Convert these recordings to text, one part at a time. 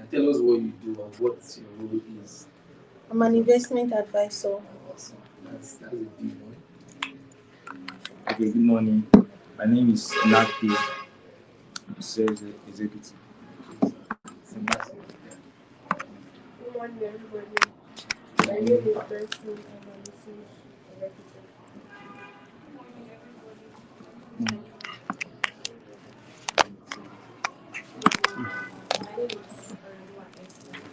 and tell us what you do and what your role is. I'm an investment advisor. Awesome. That's a big one. Okay, good morning. My name is Nati, sales executive. So that's it. Good morning, everybody. My name is Bessie. I'm a sales executive. My name is Arua Esther. My name is Tessie.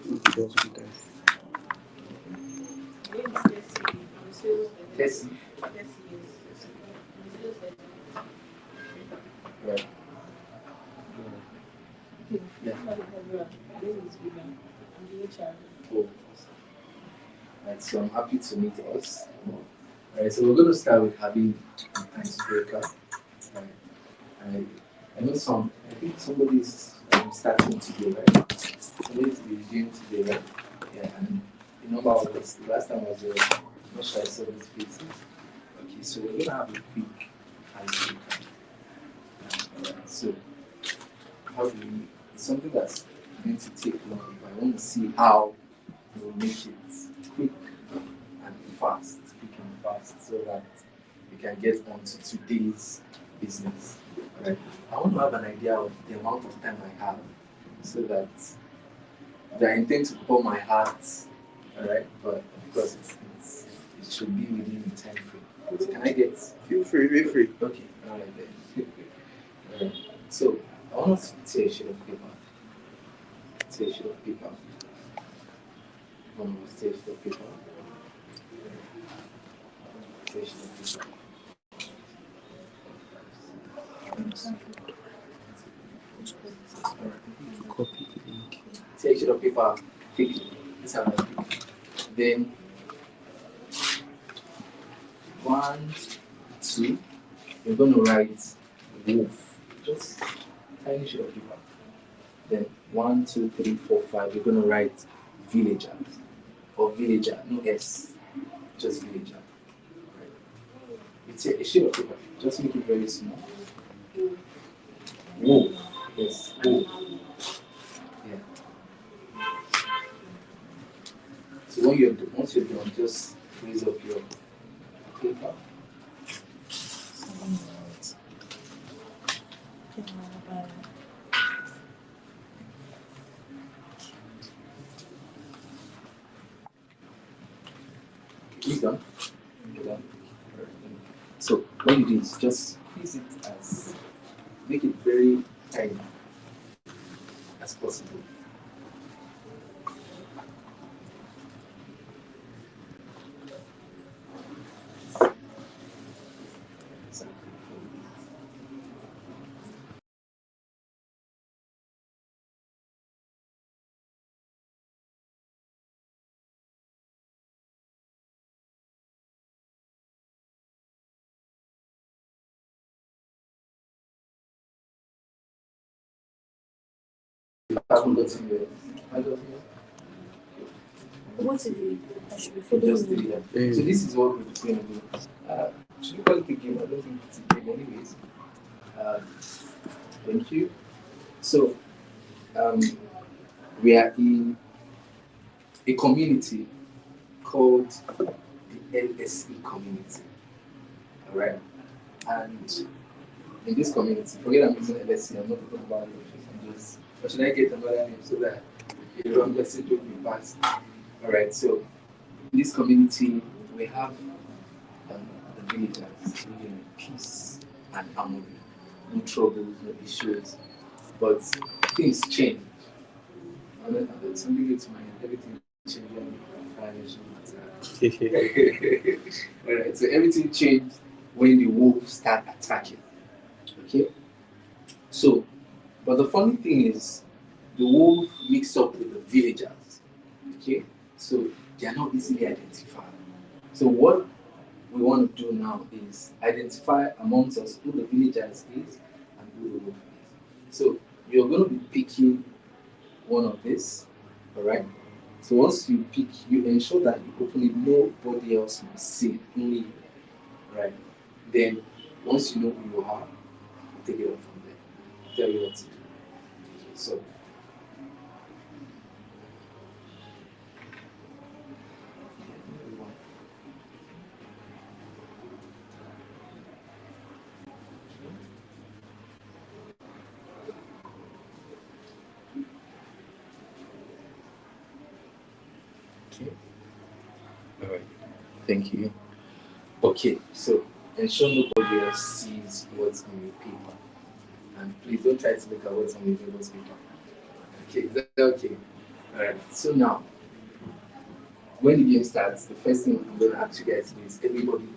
I'm a sales executive. Tessie. Tessie, yes. I'm a sales executive. Right. Yeah. My name is Vivian. I'm the HR. Cool. Right, so I'm happy to meet us. Alright, so we're going to start with having an icebreaker. Right. I know I think somebody's starting today, right? Somebody's beginning today, right? Yeah, and the number was, the last time was, not sure I saw this faces. Okay, so we're going to have a quick icebreaker. Alright, so how do we, it's something that's going to take long, but I want to see how we'll make it quick and fast, so that we can get on to today's business. Right. I want to have an idea of the amount of time I have, so that I intend to pour my heart, alright, but of course it should be within the time frame. So can I get? Feel free. Okay, alright then. Alright. So I want us to take a sheet of paper. Take a sheet of paper. One more take a sheet of paper. Take a sheet of paper. Copy the link. Take a sheet of paper quickly. This is how I speak. Then 1, 2. You're going to write wolf. Just tiny sheet of paper. Then 1, 2, 3, 4, 5. You're going to write villagers or villager. No S. Just villager. Right. It's a sheet of paper. Just make it very small. Wolf. Yes. Wolf. Yeah. So once you're done, just raise up your paper. You're done. You're done. So what you do is just squeeze it as, make it very tiny as possible. I haven't gotten there. I got here. What if I should be Just following do you? that. So this is what we're going to do. Should we call it a game? I don't think it's a game anyways. Thank you. So we are in a community called the LSE community. Alright? And in this community, forget I'm using LSE, I'm not talking about it. I'm just, or should I get another name so that the wrong message will be passed? Alright, so in this community, we have the villagers living in peace and harmony, no troubles, no issues, but things change. Something gets my everything changed when financial matter. Alright, so everything changed when the wolves start attacking. Okay? So, but the funny thing is, the wolf mixed up with the villagers. Okay? So they are not easily identified. So what we want to do now is identify amongst us who the villagers is and who the wolf is. So you're going to be picking one of this, alright? So once you pick, you ensure that you open it, nobody else must see it, only you, right? Then once you know who you are, you take it up from there. Tell you what to do. So Okay. All right. Thank you. Okay. So ensure nobody else sees what's on your paper, and please don't try to look at what's on your neighbor's paper. Okay. Is that okay? All right. So now, when the game starts, the first thing I'm going to ask you guys to do is everybody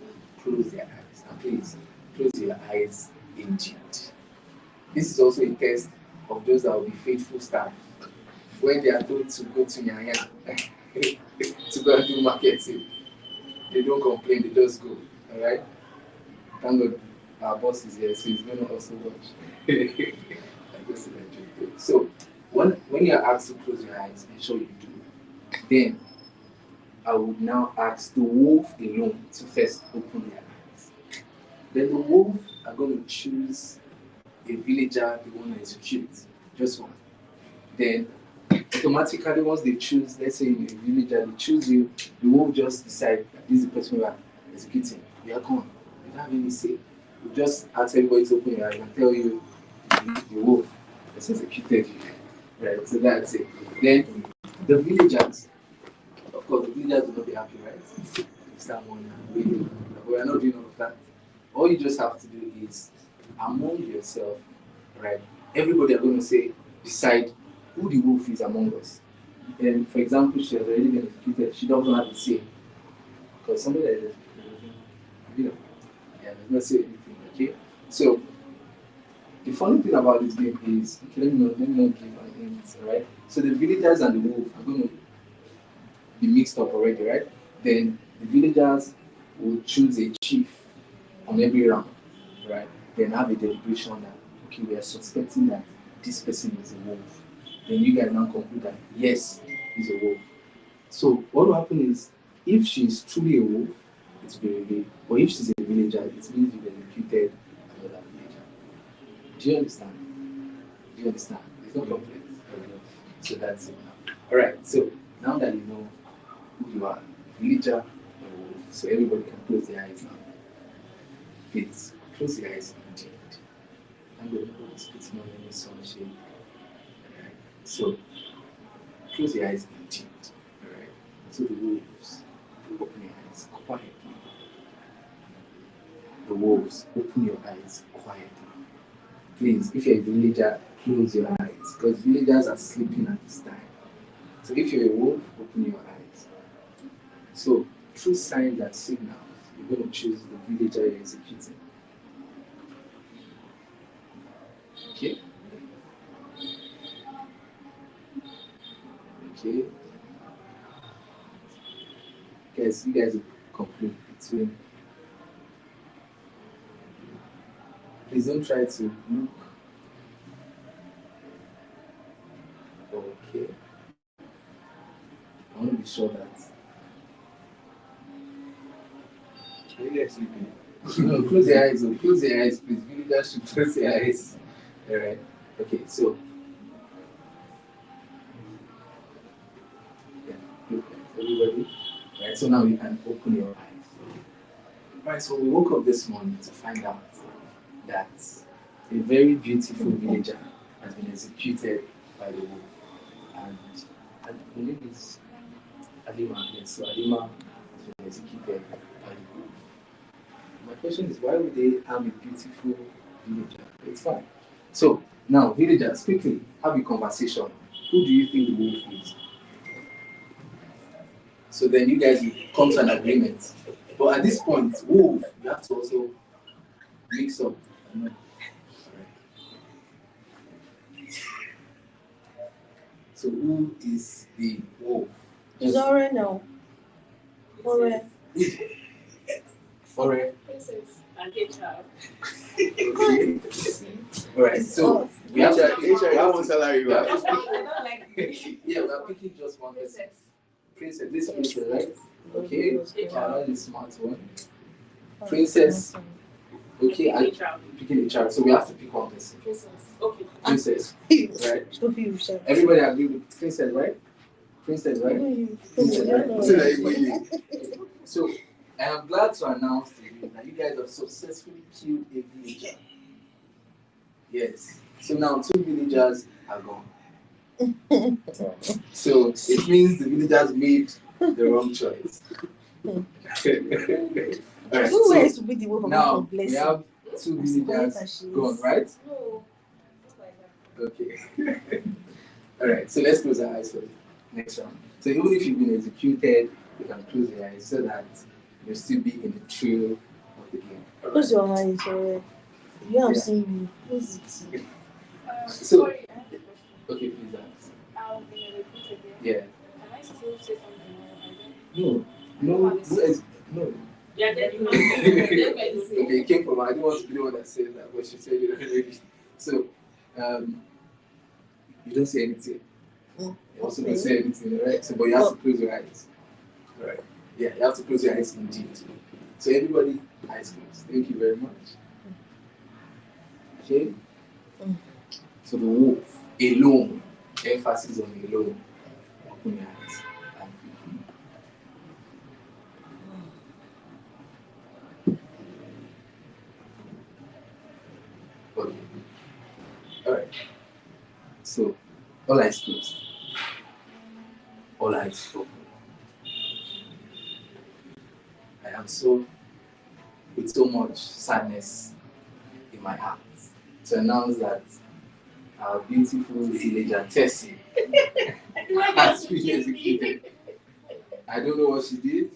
close their eyes, and please close your eyes indeed. This is also a test of those that will be faithful staff when they are told to go to Nyanya to go and do marketing. They don't complain, they just go. All right. Thank God our boss is here, so he's going to also watch. I guess eventually. So when you are asked to close your eyes, ensure you do. Then I would now ask the wolf alone to first open their eyes. Then the wolf are going to choose a villager they want to execute, just one. Then automatically once they choose, let's say in a villager, they choose you, the wolf just decide that this is the person we are executing. You are gone. You don't have any say. You just ask everybody to open your eyes and tell you the wolf has executed you. Right, so that's it. Then the villagers, of course, the villagers will not be happy, right? Someone really, we are not doing all of that. All you just have to do is among yourself, right? Everybody are going to say, decide who the wolf is among us. Then, for example, she has already been executed. She doesn't have to say because somebody that is, does not say anything. Okay, so the funny thing about this game is, okay, let me not give an hint, right? So the villagers and the wolf are going to be mixed up already, right? Then the villagers will choose a chief on every round, right? Then have a deliberation that, okay, we are suspecting that this person is a wolf. Then you guys now conclude that, yes, he's a wolf. So what will happen is, if she's truly a wolf, it will be revealed. But if she's a villager, it means you've executed another villager. Do you understand? Do you understand? It's not complex. Okay. So that's it now. Alright, so now that you know who you are, villager or wolf, so everybody can close their eyes now. Please, close your eyes indeed. I'm going to put this bit more in the sunshade. Alright, so close your eyes indeed. Alright, so the wolves, open your eyes quietly. The wolves, open your eyes quietly. Please, if you're a villager, close your eyes because villagers are sleeping at this time. So if you're a wolf, open your eyes. So through signs and signals, you're going to choose the villager you're executing. Okay? Okay? Guys, you guys will conclude between. Please don't try to look. Okay. I want to be sure that. Are you guys sleeping? No, close your eyes. Close your eyes, please. Villagers should close their eyes. Alright. Okay, so. Yeah, look, everybody. Right, so now you can open your eyes. Alright, so we woke up this morning to find out that a very beautiful villager has been executed by the wolf. And her name is Alima. Yes, so Alima has been executed by the wolf. My question is, why would they harm a beautiful villager? It's fine. So now, villagers, quickly have a conversation. Who do you think the wolf is? So then you guys will come to an agreement. But at this point, wolf, you have to also mix up. So who is the wolf? Zora no. Ore. Ore. Princess and HR. Okay. Alright, so we have HR one salary. we have to I speak. don't like Yeah, we are picking just one person. princess. Princess, this princess, right? Okay, that is a smart one. Princess. Okay, I'm HR. picking a child, so we have to pick one person. Princess. Okay. Princess, right? Everybody agree with princess, right? Princess, right? Princess, right? So, I am glad to announce to you that you guys have successfully killed a villager. Yes. So now 2 villagers are gone. So it means the villagers made the wrong choice. Alright, Who so wants to be the one now for we blessing? have two villagers gone, right? No. Not like that. Okay. Alright, so let's close our eyes for the next round. So even if you've been executed, you can close your eyes so that you'll still be in the thrill of the game. Close your eyes, you have Yeah. seen me. Close it. So- Sorry, I have a question. Okay, please ask. I'll be repeated again. Yeah. Can I still say something or I No. don't? No. Yeah, then you Okay, it came from her. I didn't want to be the one that said that, but she said it already. So, you don't say anything. You also don't say anything, right? So, but you have to close your eyes. Right. Yeah, you have to close your eyes indeed. So, everybody, eyes closed. Thank you very much. Okay? So, the wolf, alone, emphasis on alone. Open your eyes. Okay. Alright. So, all eyes closed. All eyes open. I am with so much sadness in my heart to announce that our beautiful villager Tessie has been executed. I don't know what she did,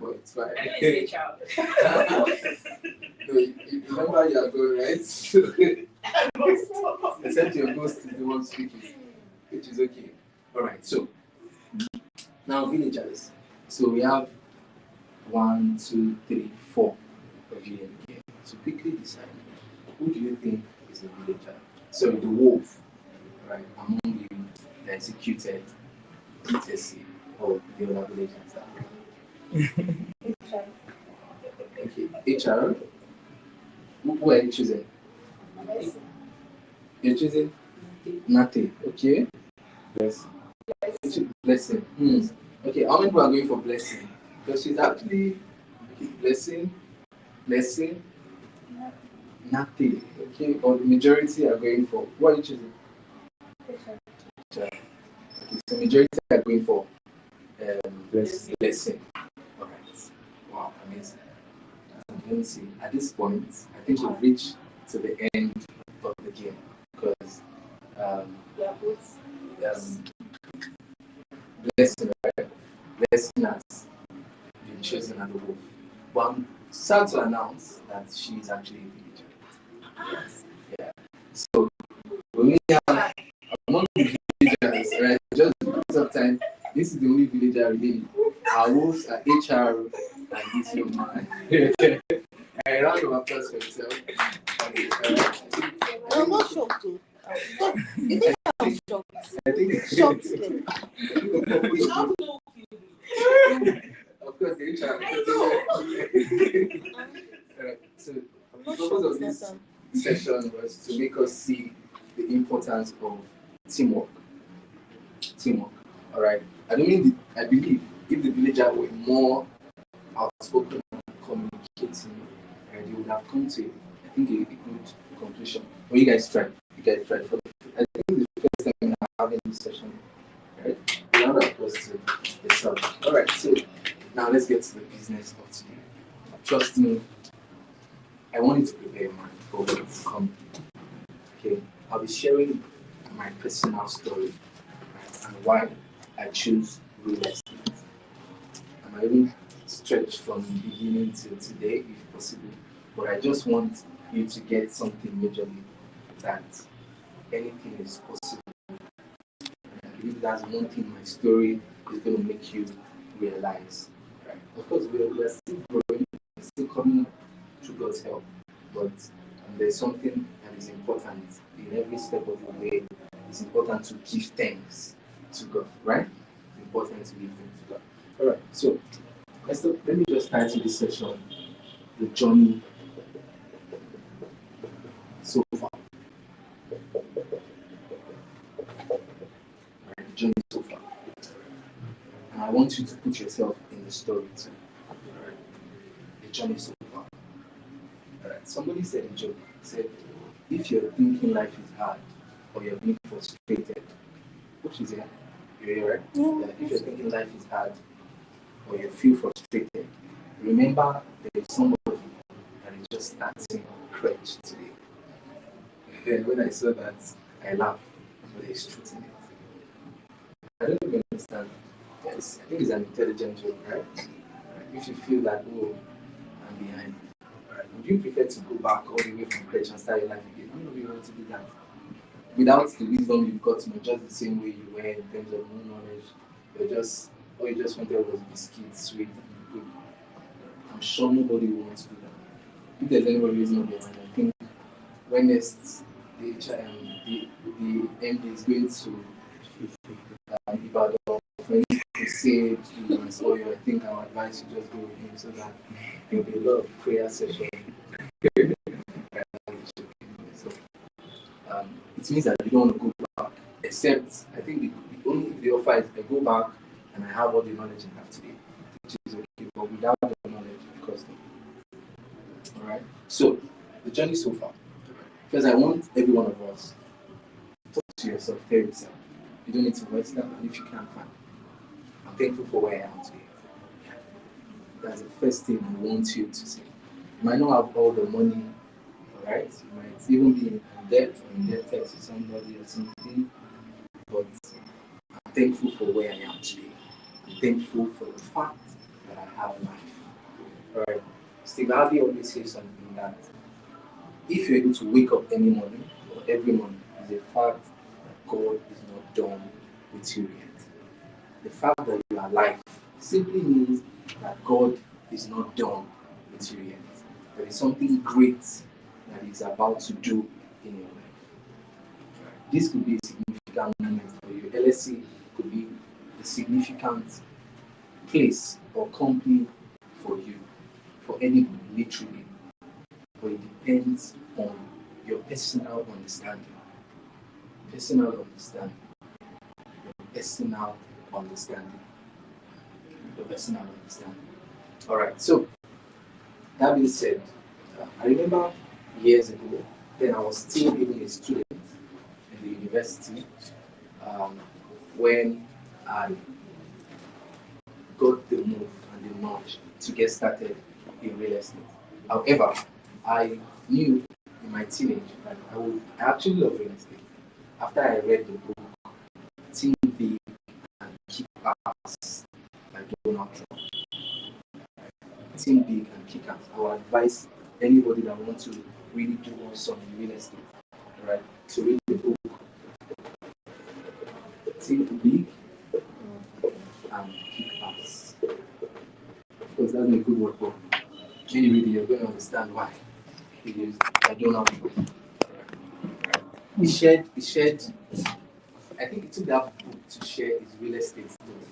but it's fine. I know it's a child. No, you remember you are going, right? Except your ghost is the one speaking, which is okay. Alright, so now villagers. So we have 1, 2, 3, 4 of you in the game. So quickly decide who do you think is the villager? So the wolf, right? Among you, the executed, Tessie, or the other villagers. Okay, HR. Who are you choosing? You're choosing nothing. Okay. Blessing. Okay, how many people are going for blessing? Because she's actually blessing, nothing. Okay, or the majority are going for. What are you choosing? Okay, so majority are going for blessing. Alright. Wow, amazing. Let me see. At this point, I think we've reached to the end of the game because blessing, right? Blessing has been chosen as the wolf. But I'm sad to announce that she is actually a villager. Yeah. So when we have among the villagers, right? Just because of time, this is the only villager remaining. Our wolves are HR and this young man. A round of applause for yourself. I'm not shocked too. You think I'm shocked? I think Shocked. Of course, the HR. Alright, so I'm the not purpose of shocked. this session was to make us see the importance of teamwork. Alright. I believe if the villager were more outspoken and communicating, they would have come to I think a good conclusion. When you guys tried. For I think the first time we're having this session, right? Round of applause to yourself. Alright, so now let's get to the business of today. Trust me, I want you to prepare your mind for what's coming. Okay, I'll be sharing my personal story, right, and why I choose real estate. I might even stretch from the beginning till today if possible, but I just want you to get something majorly that anything is possible. I believe that's one thing my story is going to make you realize. Right? Of course, we're still growing, we're still coming up through God's help, but there's something that is important in every step of the way. It's important to give thanks to God, right? It's important to give thanks to God. All right, so let me just title this session "The Journey So Far." Right, the journey so far. And I want you to put yourself in the story too. Right? The journey so far. All right. Somebody said a joke. Said, if you're thinking life is hard or you're being frustrated, which is it? You're right. Yeah. If you're thinking life is hard or you feel frustrated, remember there is somebody that is just starting crutch today. Then when I saw that, I laughed, but there's truth in it. I don't even understand. Yes, I think it's an intelligent joke, right? If you feel that, oh, I'm behind, right, would you prefer to go back all the way from crutch and start your life again? How many of you want to do that? Without the wisdom you've got, just the same way you were in terms of no knowledge, all you just wanted was biscuits, sweet, and good. I'm sure nobody will want to do that. If there's anybody who's not behind, I think when next the MD is going to Ibadan for him to say to us, oh, I think I would advise you just go with him so that there'll be a lot of prayer session. So it means that you don't want to go back, except I think the only the offer is I go back and I have all the knowledge I have today, which is okay, but without the knowledge, of course not. Alright, so the journey so far, because I want every one of us to talk to yourself, tell yourself. You don't need to voice that, and if you can't find, I'm thankful for where I am today. That's the first thing I want you to say. You might not have all the money, alright? You might even be in debt or indebted to somebody or something, but I'm thankful for where I am today. I'm thankful for the fact that I have life. Alright? Steve Harvey always says something that if you're able to wake up any morning or every morning, is a fact that God is not done with you yet. The fact that you are alive simply means that God is not done with you yet. There is something great that He's about to do in your life. This could be a significant moment for you. LSC could be a significant place or company for you, for anybody, literally. But it depends on your personal understanding. Personal understanding. Personal understanding. Your personal understanding. Alright, so that being said, I remember years ago, then I was still even a student in the university, when I got the move and the nudge to get started in real estate. However, I knew in my teenage that I actually love real estate. After I read the book, Think Big and Kick Ass by Donald Trump. Think big and kick ass. I would advise anybody that wants to really do awesome in real estate, right, to read the book. Think big and kick ass. Of course, that's a good word, but when you read it, you're going to understand why he used it. I don't know. He shared. I think he took that book to share his real estate story.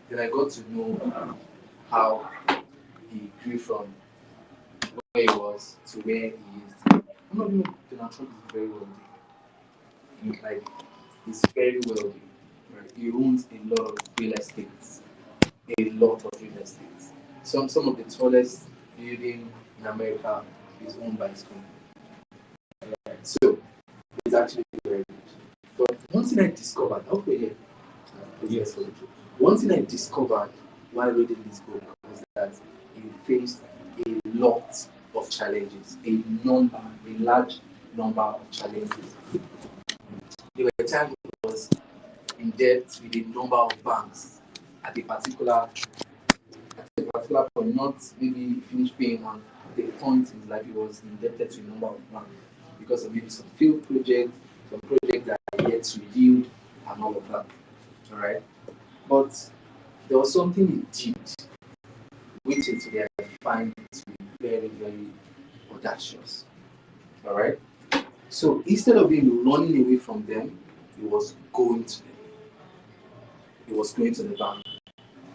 Then I got to know how he grew from where he was to where he is. I'm not even Donald Trump is very wealthy. He's very wealthy. Right? He owns a lot of real estate. A lot of real estate. Some of the tallest building in America is owned by his company. Right? So he's actually very rich. But one thing I discovered, okay, yeah. Yes, one thing I discovered while reading this book was that he faced a lot of challenges, a large number of challenges. There were times he was in debt with a number of banks at a particular point, not maybe he finished paying one. At a point in his life, he was indebted to a number of banks because of maybe some field projects, some projects that are yet to yield, and all of that. All right, but there was something he did, which is today I find to be very, very audacious. All right. So instead of him running away from them, he was going to them. He was going to the bank.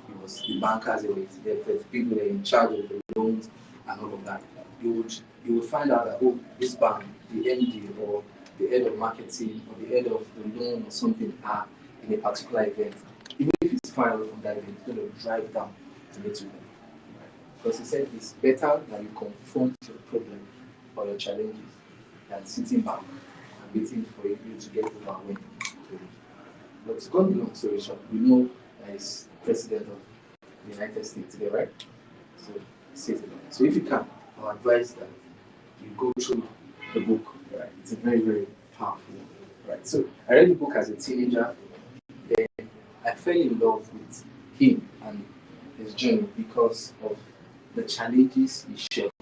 He was the bankers. The people that are in charge of the loans and all of that. You would find out that, oh, this bank, the MD or the head of marketing or the head of the loan or something are in a particular event. Even if it's far away from that event, he's going to drive down to meet with them. Because he said it's better that you confront your problem or your challenges than sitting back and waiting for you to get overwhelmed. But to cut the long story short, we know that he's president of the United States today, right? So citizen. So if you can, I advise that you go through the book, right? It's a very, very powerful, right? So I read the book as a teenager, then I fell in love with him and his journey because of the challenges he shared.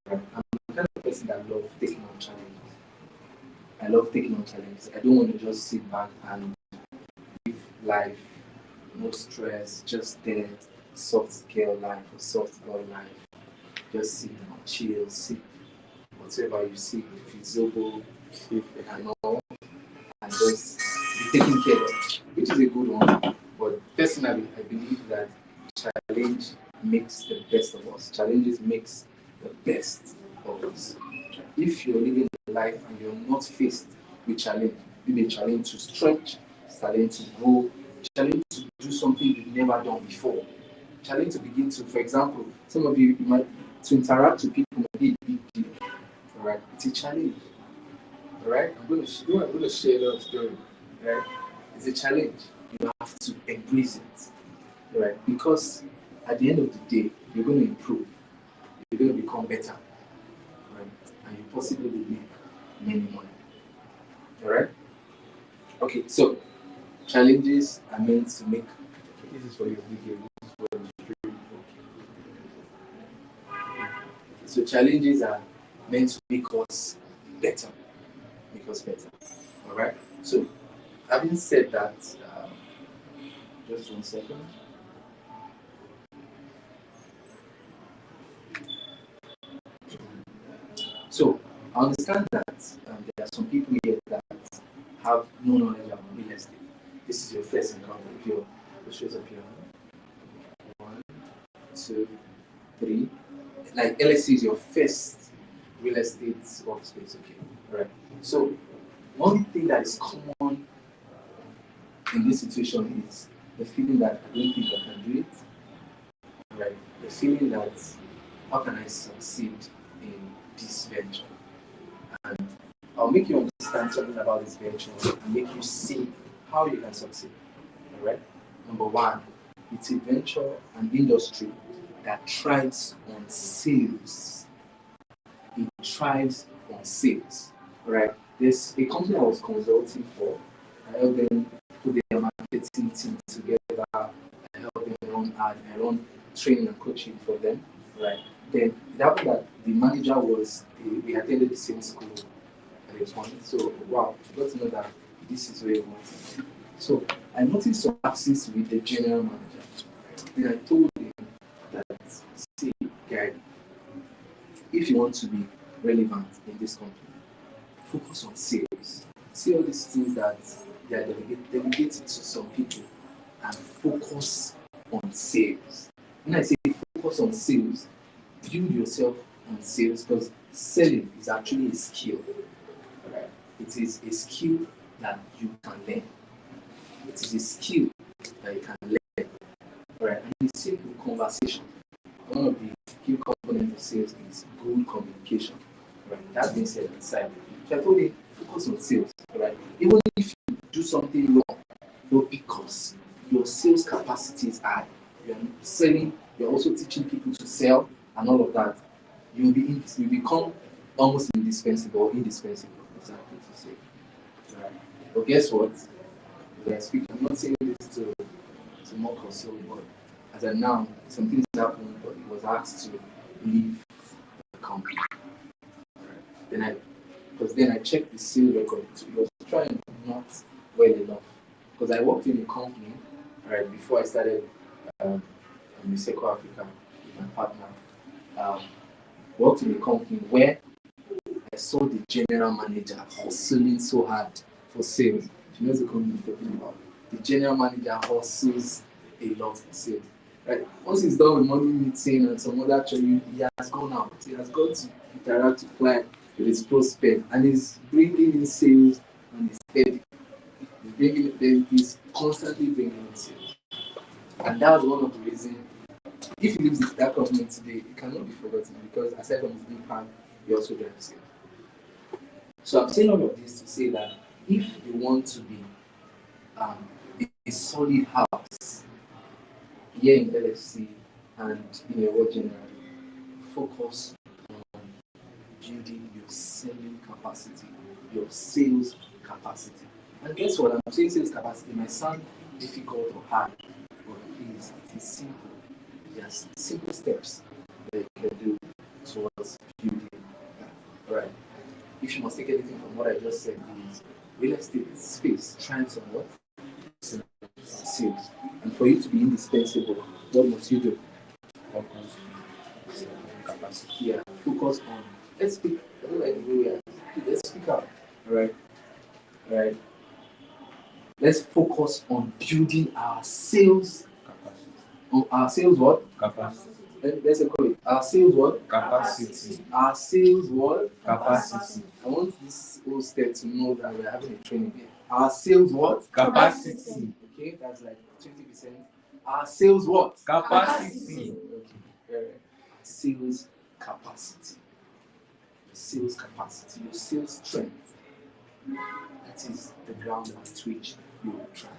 Right? I'm the kind of person that loves taking on challenges. I love taking on challenges. I don't want to just sit back and live life, no stress, just there, soft girl life or soft boy life. Just sit down, chill, sip whatever you see, if it's zobo, sip and all, and just be taken care of, which is a good one. But personally, I believe that challenge makes the best of us. Challenges makes the best of us. If you're living a life and you're not faced with challenge, maybe a challenge to stretch, challenge to grow, challenge to do something you've never done before, challenge to begin to, for example, some of you might to interact with people might be a big deal. All right, it's a challenge. All right, I'm going to share that story. Right, it's a challenge. You have to embrace it. Right, because at the end of the day, you're going to improve. You're going to become better. Right, and you possibly will make many money. All right. Okay, so challenges are meant to make. This is for your video. This is for your stream. So challenges are meant to make us better. Make us better. All right. So having said that, just 1 second. So I understand that there are some people here that have no knowledge about real estate. This is your first encounter. If you're the shows up here. 1, 2, 3. Like LSC is your first real estate workspace. Okay. All right. So one thing that is common in this situation is the feeling that I don't think I can do it. Right. The feeling that how can I succeed in this venture? And I'll make you understand something about this venture and make you see how you can succeed. All right. Number one, it's a venture, an industry that thrives on sales. It thrives on sales. All right. There's a company I was consulting for. I helped them put their marketing team together. I helped them run ad, I run training and coaching for them. Right. Then it happened that the manager was we attended the same school at the point. So wow, I got to know that this is where it was. So I noticed some lapses with the general manager. Then I told him that, see, guy, if you want to be relevant in this company, focus on sales. See all these things that they are delegated to some people and focus on sales. When I say focus on sales, build yourself on sales because selling is actually a skill. Right? It is a skill that you can learn. It is a skill that you can learn. Right? And it's simple conversation. One of the key components of sales is good communication. Right? That being said inside. So I told you focus on sales. Right? Even if you do something wrong, but because your sales capacity is high, you're selling, you're also teaching people to sell and all of that, you'll become almost indispensable or indispensable. Exactly to say. Right. But guess what? I'm not saying this to mock or so, but as a now, some things happened, but he was asked to leave the company. Right. Then I checked the sales record. It was trying not well enough. Because I worked in a company, right, before I started in Seco Africa with my partner. Worked in a company where I saw the general manager hustling so hard for sales. She knows the company I'm talking about. The general manager hustles a lot for sales. Right? Once he's done with morning meeting and some other training, he has gone out. He has got to interact with clients, with his prospect, and he's bringing in sales and he's steady. He's constantly bringing in sales. And that was one of the reasons. If he leaves that company today, it cannot be forgotten because aside from his impact, he also drives sales. So I'm saying all of this to say that if you want to be a solid house here in LFC and in your work generally, focus on building your selling capacity, your sales capacity. And guess what? I'm saying sales capacity might sound difficult or hard, but it is simple. Yes, simple steps that you can do towards building that. Right. If you must take anything from what I just said, is real estate space thrives on what? Sales. And for you to be indispensable, what must you do? Capacity. Yeah. Focus on. Let's speak. I don't like the way we are. Let's speak up. Alright. Alright. Let's focus on building our sales. On our sales what? Capacity. Let's call it. Our sales what? Capacity. Our sales what? Capacity. I want this whole step to know that we're having a training here. Our sales what? Capacity. Okay, that's like 20%. Our sales what? Capacity. Okay. Sales capacity. Sales capacity, your sales strength. That is the ground at which you will try.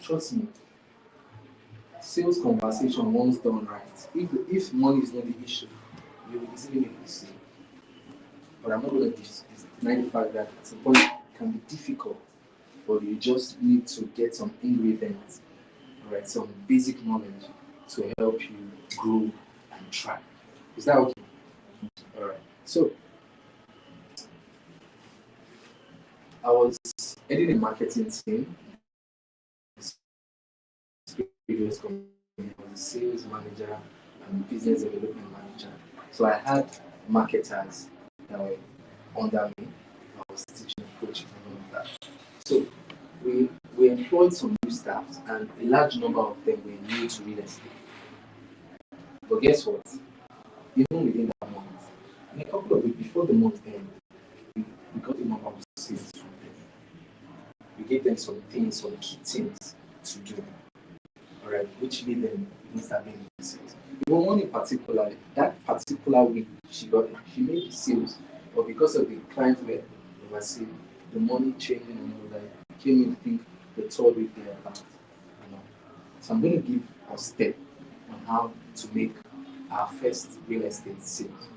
Trust me. Sales conversation once done right. If money is not the issue, you will easily make a decision. But I'm not going to deny the fact that at some point it can be difficult, but you just need to get some ingredients, right? Some basic knowledge to help you grow and try. Is that okay? All right. So I was heading a marketing team. Previous company, I was a sales manager and business development manager. So I had marketers that were under me. I was teaching, coaching, and all of that. So we employed some new staff, and a large number of them were new to real estate. But guess what? Even within that month, in a couple of weeks before the month ended, we got a number of sales from them. We gave them some things, some key things to do. Alright, which made them even start making the sales. Even one in particular, that particular week she made the sales, but because of the client where they were seeing the money changing and all that, came in, I think, the third week they about. So I'm going to give a step on how to make our first real estate sales.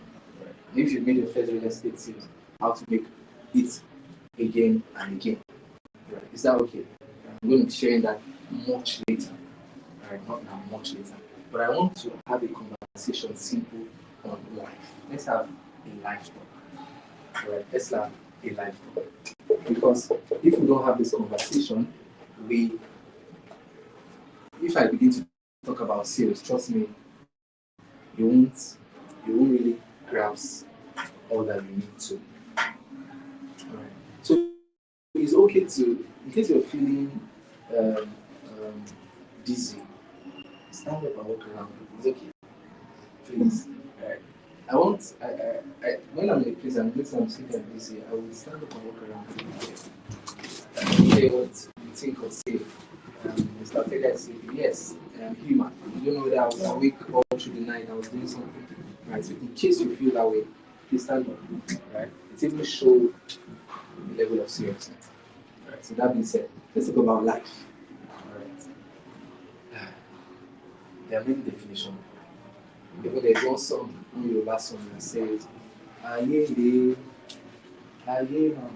Right. And if you made your first real estate sales, how to make it again and again. Right. Is that okay? I'm going to be sharing that much later. Right, not now, much later. But I want to have a conversation simple on life. Let's have a life talk. Alright, let's have a life talk. Because if we don't have this conversation, if I begin to talk about sales, trust me, you won't really grasp all that you need to. Alright. So it's okay to, in case you're feeling dizzy, stand up and walk around. It's okay. Please. Right. When I'm in a place and I'm sitting and busy, I will stand up and walk around. Say what you think or say. Mr. Taylor said, yes, I'm human. You don't know that I was awake all through the night, I was doing something. Right. So in case you feel that way, please stand up. Right. It even shows the level of seriousness. Right. So that being said, let's talk about life. There are many definitions. Even there's one song, one Yoruba song that says, Aye, aye, mama,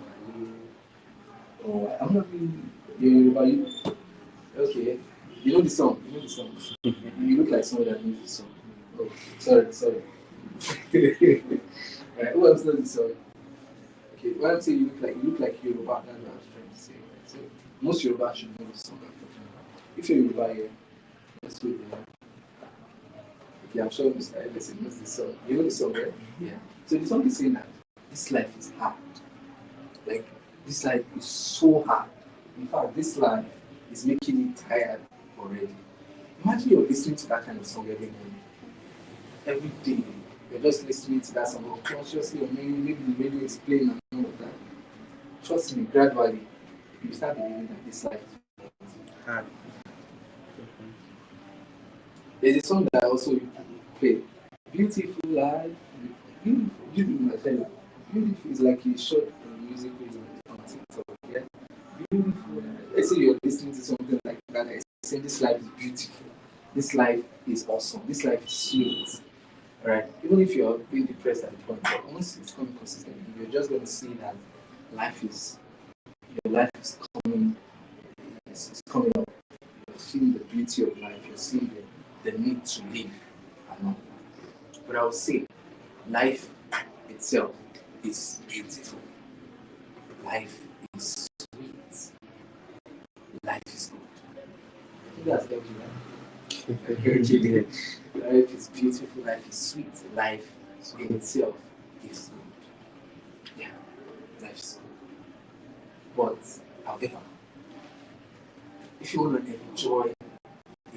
oh, I'm not really Yoruba. Okay, you know the song. You look like someone that knows the song. Oh, sorry. Right, who else knows the song? Okay, when I'm saying you look like Yoruba, that's what I was trying to say. Right? So most Yoruba should know the song I'm talking about. If you're Yoruba here, let's wait there. Okay, I'm sure Mr. Everson knows the song. You know the song, right? Yeah. So the song is saying that this life is hard. Like, this life is so hard. In fact, this life is making me tired already. Imagine you're listening to that kind of song every morning. Every day. You're just listening to that song consciously, or maybe the radio is playing and all of that. Trust me, gradually, you start believing that this life is hard. There's a song that I also play. Beautiful life. Beautiful is like a short music video on TikTok. Yeah? Beautiful life. Let's say you're listening to something like that. I say this life is beautiful. this life is awesome. This life is sweet. Right? Even if you're being depressed at the point, but once it's coming consistently, you're just going to see that life is your life is coming. It's coming up. You're seeing the beauty of life. You're seeing the need to live. And all. But I would say, life itself is beautiful. Life is sweet. Life is good. I think that's everything. Life is beautiful. Life is sweet. Life in itself is good. Yeah, life is good. But however, if you want to enjoy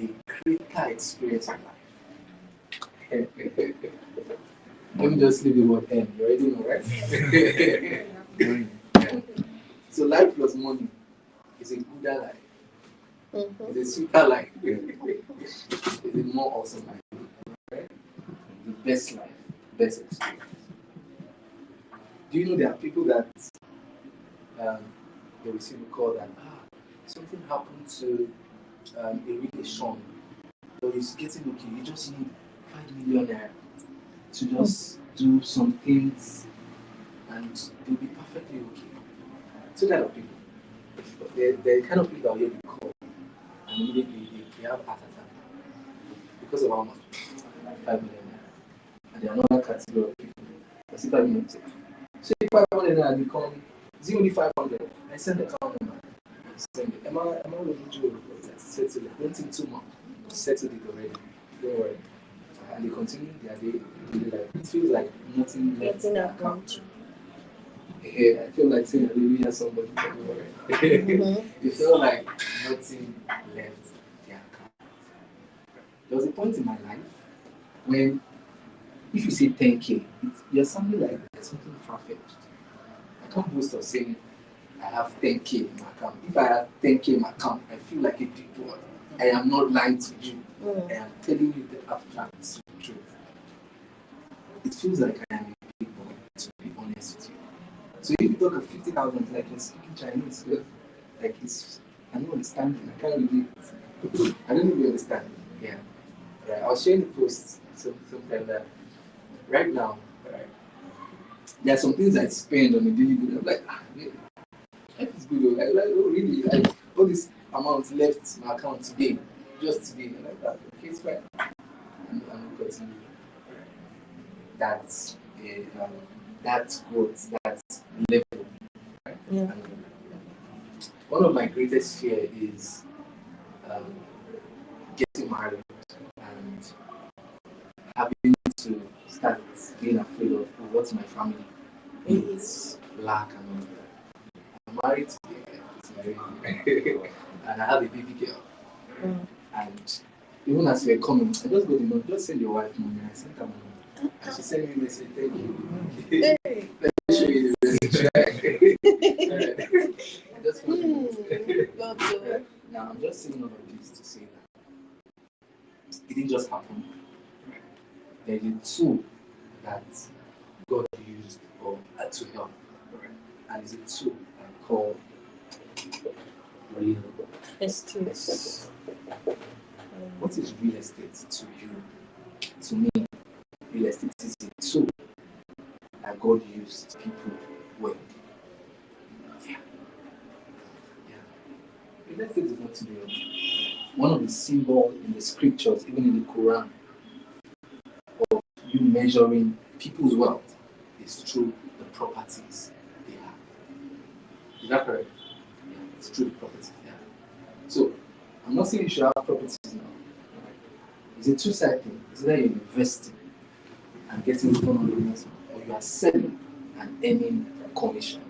a greater experience of life, let me just leave the word end. You already know, right? Yeah. So life plus money is a gooder life. Mhm. It's a sweeter life. It's a more awesome life. Right? The best life, best experience. Do you know there are people that they receive a call that something happened to a relation, but he's getting okay. You just need 5 million naira to just do some things, and they'll be perfectly okay. So kind of people, they're kind of people that hear the call, and immediately they have heart attack because of how much 5 million naira, and they are not category of people. That's 5 million. So if 500 naira become, is it only 500? I send the account number. Send it. Am I looking to settle it? Don't think too much. Settle it already. Don't worry. And they continue their daily life. It feels like nothing left in Nothing their account. account. Yeah, I feel like saying hallelujah somebody. Don't worry. It felt like nothing left their account. There was a point in my life when if you say 10K, you're something like something far-fetched. I can't boast of saying I have 10K in my account. If I have 10K in my account, I feel like a big boy. I am not lying to you. I am telling you the abstract truth. It feels like I am a big boy, to be honest with you. So if you talk of 50,000, like you're speaking Chinese, like I don't understand it. I can't relate. I don't really understand. Yeah. Right. I was sharing the post sometime that right now, right, there are some things I spend on a daily basis. I'm like, yeah, life is good. Like, oh, really? Like, all these amounts left my account today, just today. And like that. Okay, it's fine. And we'll continue. That's that's growth, that's level. Right? Yeah. And one of my greatest fear is getting married and having to start being afraid of what my family needs, lack, and all that. I'm married today, and I have a baby girl. And even as we're coming, I just go to mom, just send your wife money. I sent her money. And she sent me a message, thank you. Let me show you the message. I just want to Now, I'm just saying all of this to say that it didn't just happen. There's a tool that God used to help. And it's a tool called real estate. estate. What is real estate to you? To me, real estate is a tool that God used people well. Yeah. Real estate is not today. One of the symbols in the scriptures, even in the Quran, of you measuring people's wealth is through the properties they have. Is that correct? Yeah, it's through the properties they have. So, I'm not saying you should have properties now. It's a two-sided thing. It's either you're investing and getting return on the investment, or you are selling and earning commission.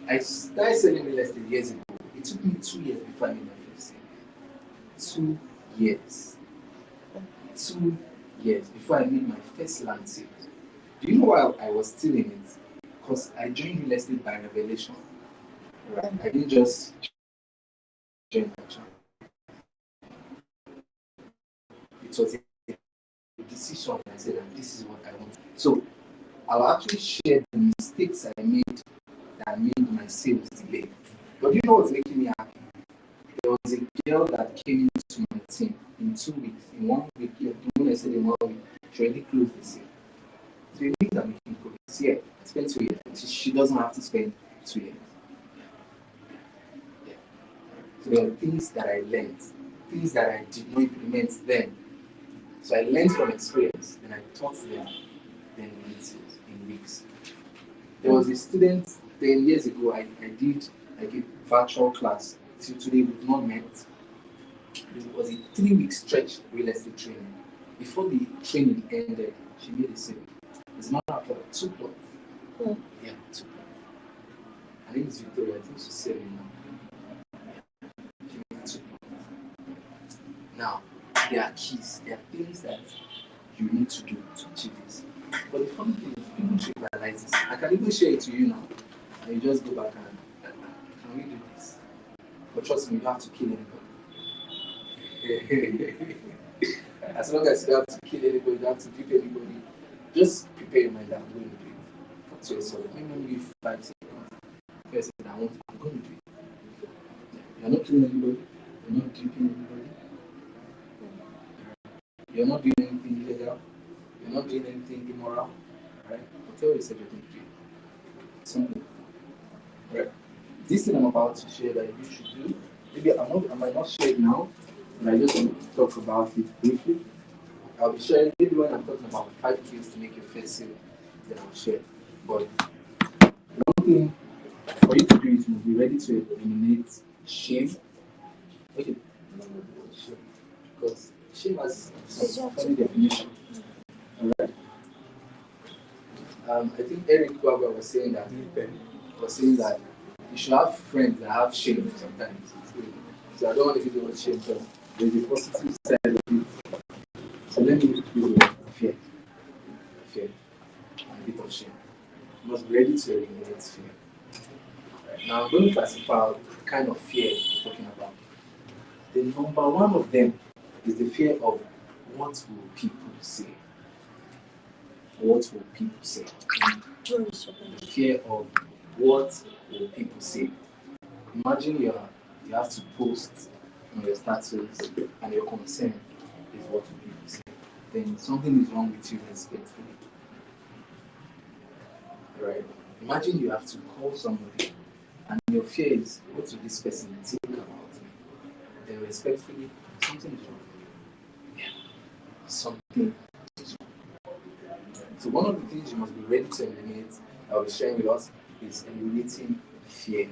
I started selling real estate years ago. It took me 2 years before I made my first sale. 2 years. 2 years before I made my first land sale. Do you know why I was still in it? Because I joined real estate by revelation. Right? I didn't just join my channel. It was a decision. I said that this is what I want. So I'll actually share the mistakes I made that made my sales delayed. But you know what's making me happy? There was a girl that came into my team in 2 weeks, in 1 week. Yeah, when I said in 1 week, she already closed the sale. So it means I'm making progress. Yeah, I spent 2 years. She doesn't have to spend 2 years. Yeah. So there are things that I learned, things that I did not implement then. So I learned from experience, and I taught them then in weeks. There was a student 10 years ago, I did like a virtual class. Till today we've not met. It was a 3-week stretch real estate training. Before the training ended, she made a sale. As a matter of fact, 2 plots. Yeah, 2 plots. Her name is Victoria. I think she's selling now. She made 2 plots. Now, there are keys. There are things that you need to do to achieve this. But the funny thing is, people trivialize this. I can even share it to you now, and you just go back and can we do this? But trust me, you have to kill anybody. As long as you have to kill anybody, you have to dupe anybody, just prepare your mind that I'm going to do it. Talk to yourself. Maybe 5 seconds. First, I'm going to do it. You're not killing anybody. You're not duping anybody. You're not doing anything illegal. You're not doing anything immoral. Right? But tell yourself you're going to do it. Something. Right? This thing I'm about to share that you should do, maybe I might not share it now, but I just want to talk about it briefly. I'll be sharing maybe when I'm talking about 5 keys to make your first sale, then I'll share. But one thing for you to do is you must be ready to eliminate shame. Okay, shame. Because shame has some funny definition. Alright. I think Eric Kwaba was saying that you should have friends that have shame sometimes. So I don't want to give the word shame, but there's a positive side of it. So let me use the word fear. Fear. And a bit of shame. You must be ready to eliminate fear. Right. Now I'm going to classify the kind of fear we're talking about. The number one of them is the fear of what will people say. What will people say? The fear of what will people say. Imagine you have to post on your status and your concern is what will people say. Then something is wrong with you respectfully. Right? Imagine you have to call somebody and your fear is what will this person think about me? Then respectfully, something is wrong. Yeah. Something is wrong. So one of the things you must be ready to eliminate, I'll be sharing with us, is eliminating fear.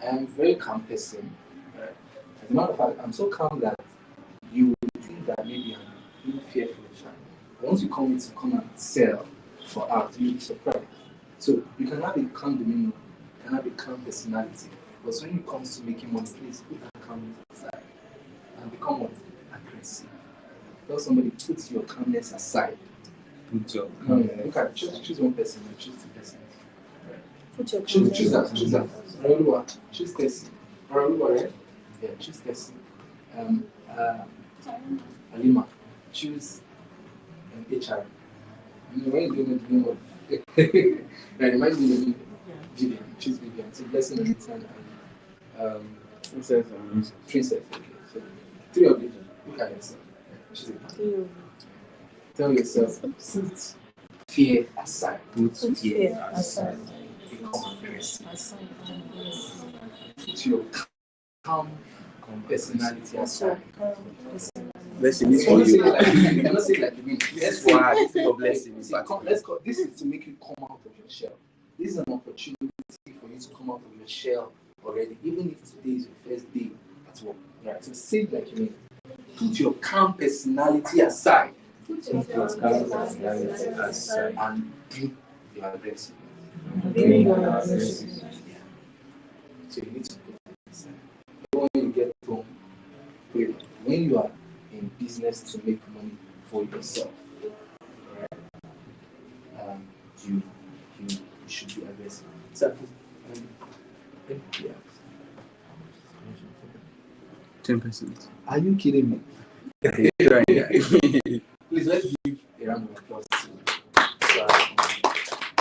I am a very calm person. As a matter of fact, I'm so calm that you would think that maybe I'm being fearful of trying. But once you come and sell for art, you'll be surprised. So you can have a calm demeanor, you can have a calm personality, but when it comes to making money, please put that calmness aside and become what? Aggressive. Tell somebody, put your calmness aside. Look at choose one person or choose 2 persons. Choose that. Raulua, choose Tessie. Raulua, right? Yeah, choose Tessie. Alima, choose HR. When you do the name of right, remind me of Vivian. Choose Vivian. So Blessing and Princess. Okay, so 3 of you. Look at yourself. Choose it. Tell yourself, put fear aside. Put fear aside. Become aggressive. Put your calm personality aside. Blessing is You for cannot say you. it like you cannot say it like you mean. Yes, for her. This is for blessing. See, let's go. This is to make you come out of your shell. This is an opportunity for you to come out of your shell already, even if today is your first day at work. Right? So say it like you mean. Put your calm personality aside. And be your aggressive. So you need to put it aside. When you get home, when you are in business to make money for yourself, right? You should be aggressive. So, 10%. are you kidding me? Right. Please let's give a round of applause to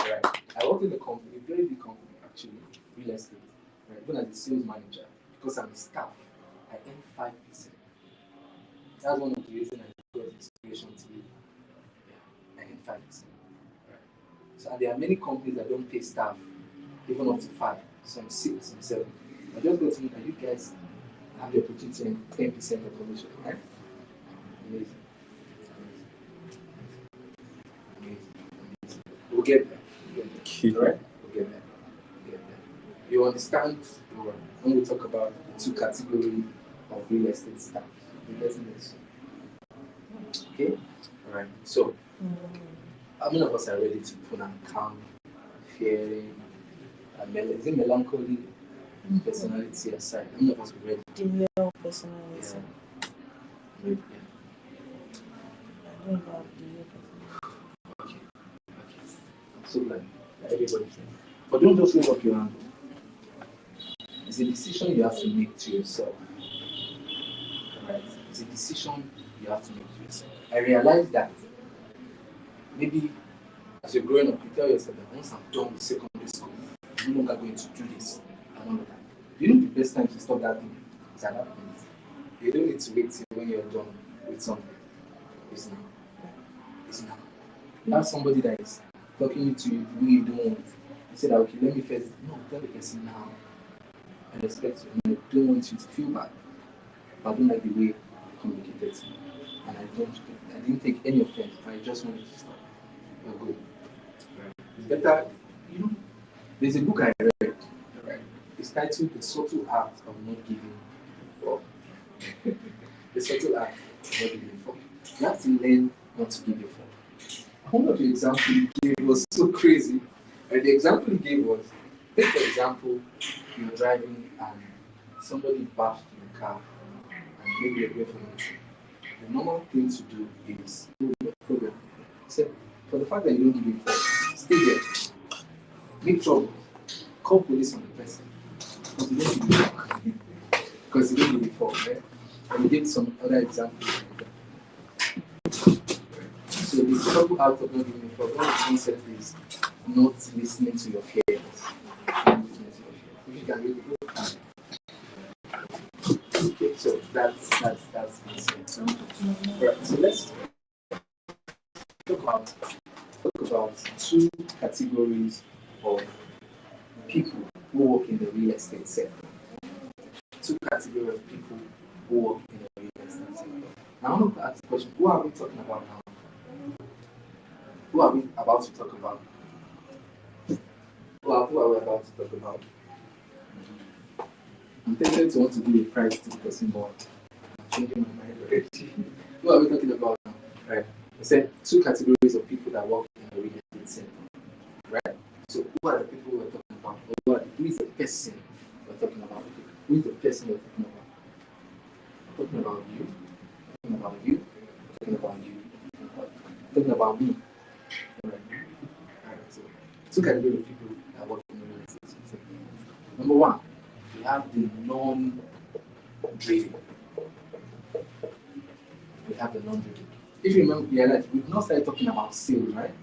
right. I work in a company, a very big company actually, real estate, right? Even as a sales manager, because I'm a staff, I earn 5%. That's one of the reasons I got inspiration to leave. Yeah, I earn 5%. Right. So and there are many companies that don't pay staff even up to 5, some 6, some 7. I just got to know that you guys have the opportunity to earn 10% of commission, right? Amazing. Amazing. Amazing. We'll get there. We'll get there. Alright? We'll get there. We'll get there. You understand when we talk about the two categories of real estate staff? You're getting this. Okay? Alright. So how many of us are ready to put on calm, fearing, is it melancholy personality aside? How many of us are ready? Demure personality. Yeah. I don't have demure personality. Okay. I'm so glad that everybody's ready. But don't just wave up your hand. It's a decision you have to make to yourself. Right? It's a decision you have to make to yourself. I realize that maybe as you're growing up, you tell yourself that once I'm done with secondary school, I'm no longer going to do this and all of that. You know the best time to stop that thing is at that point. You don't need to wait till when you're done with something. It's now. It's now. You have somebody that is talking to you the way you don't want. You say that, okay, let me first. No, tell the person now. I respect you. And I don't want you to feel bad. But I don't like the way you communicated to me. And I didn't take any offense. I just wanted to stop. You're good. Right. It's better, there's a book I read. Right. It's titled The Subtle Art of Not Giving Fuck. The Subtle Art of Not Giving Fuck. You have to learn not to give a fuck. One of the examples he gave was so crazy. And the example he gave was, take for example, you're driving and somebody bashed your car and maybe you're going for a meeting. The normal thing to do is, no problem. He said, for the fact that you don't give a fuck, stay there. Make trouble. Call police on the person. Because you don't give a fuck. Because you don't give a fuck, right? And he gave some other examples. So the trouble out of not giving a fuck, one of the concepts is not listening to your fears. Not listening to your fears. If you can read the book. Okay, so that's right. So let's talk about two categories of people who work in the real estate sector. Two categories of people who work in the real estate sector. Now I want to ask the question: who are we talking about now? Who are we about to talk about? Who are we about to talk about? I'm tempted to want to give a prize to the person, but I'm changing my mind already. Who are we talking about now? Right. I said two categories of people that work in the real estate sector. Right? So who are the people we're talking about? Or who is the person we're talking about? Who is the person we're talking about? We're talking about you. We're talking about you. We're talking about you. We're talking about me. Right. So two categories of people that work in the real estate sector. Number one, we have the non-driven. We have the non-driven. If you remember, we've not started talking about sales, right?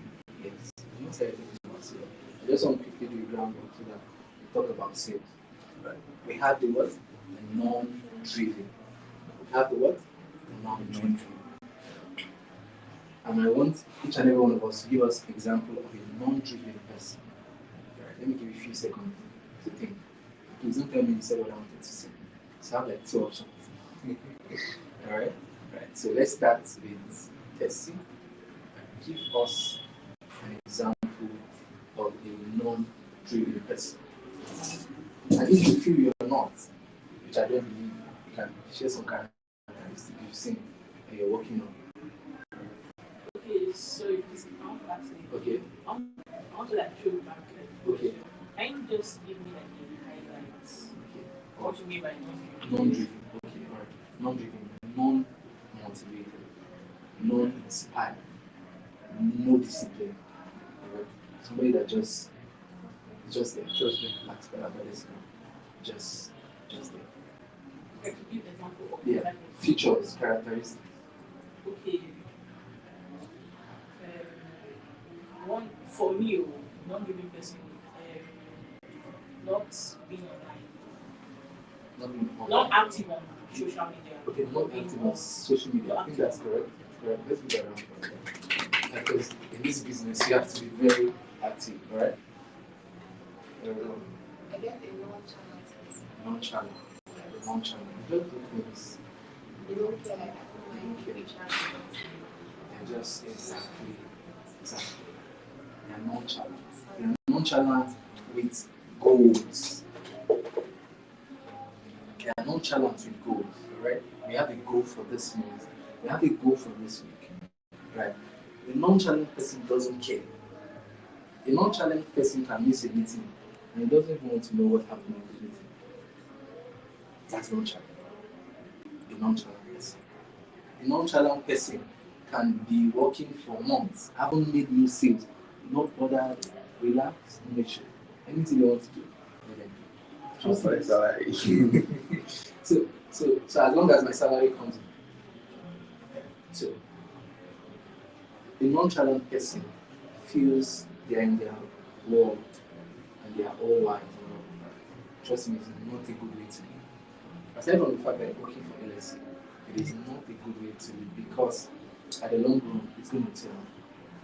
Yes, we've not started talking about sales. I just want to quickly do a groundwork so that we talk about sales. Right. We have the what? The non-driven. We have the what? The non-driven. And I want each and every one of us to give us an example of a non-driven person. Right. Let me give you a few seconds to think. Please don't tell me you said what I wanted to say. So I have like 2 options. Alright? Right. So let's start with Tessie. Give us an example of a non-driven person. And if you feel you're not, which I don't believe, you can share some characteristics you've seen and you're working on. Okay, so I want to ask you. Okay. I want to like show back. Okay. Can you just give me like the highlights? Okay. What you mean by non-driven? Non-driven. Okay, alright. Non-driven, non-motivated, non-inspired, no discipline. Alright. Somebody that just there, like just there. Like to give example of Yeah. like, Features, characteristics. okay. One for me, non-driven person, not being online. Not being Not online. active on social media. Okay, not active on social media. I think that's correct. Correct. Let's move that around. Because in this business, you have to be very active, all right? I get a nonchalant person. Nonchalant. Nonchalant. You just do things. You don't care, like, I don't mind reaching out to them. They're just exactly. They're nonchalant. They're nonchalant with goals. They are nonchalant with goals, right? We have a goal for this month. We have a goal for this week, right? A nonchalant person doesn't care. A nonchalant person can miss a meeting and he doesn't even want to know what happened in the meeting. That's nonchalant. A nonchalant person. A nonchalant person can be working for months, haven't made new sales, not bother, relax, make sure anything they want to do, let them do. Trust me. Salary. So as long as my salary comes in. So a nonchalant person feels they are in their world and they are all wise. Trust me, it's not a good way to live. Aside from the fact that I'm working for LSC, it is not a good way to live because at the long run, it's going to tell.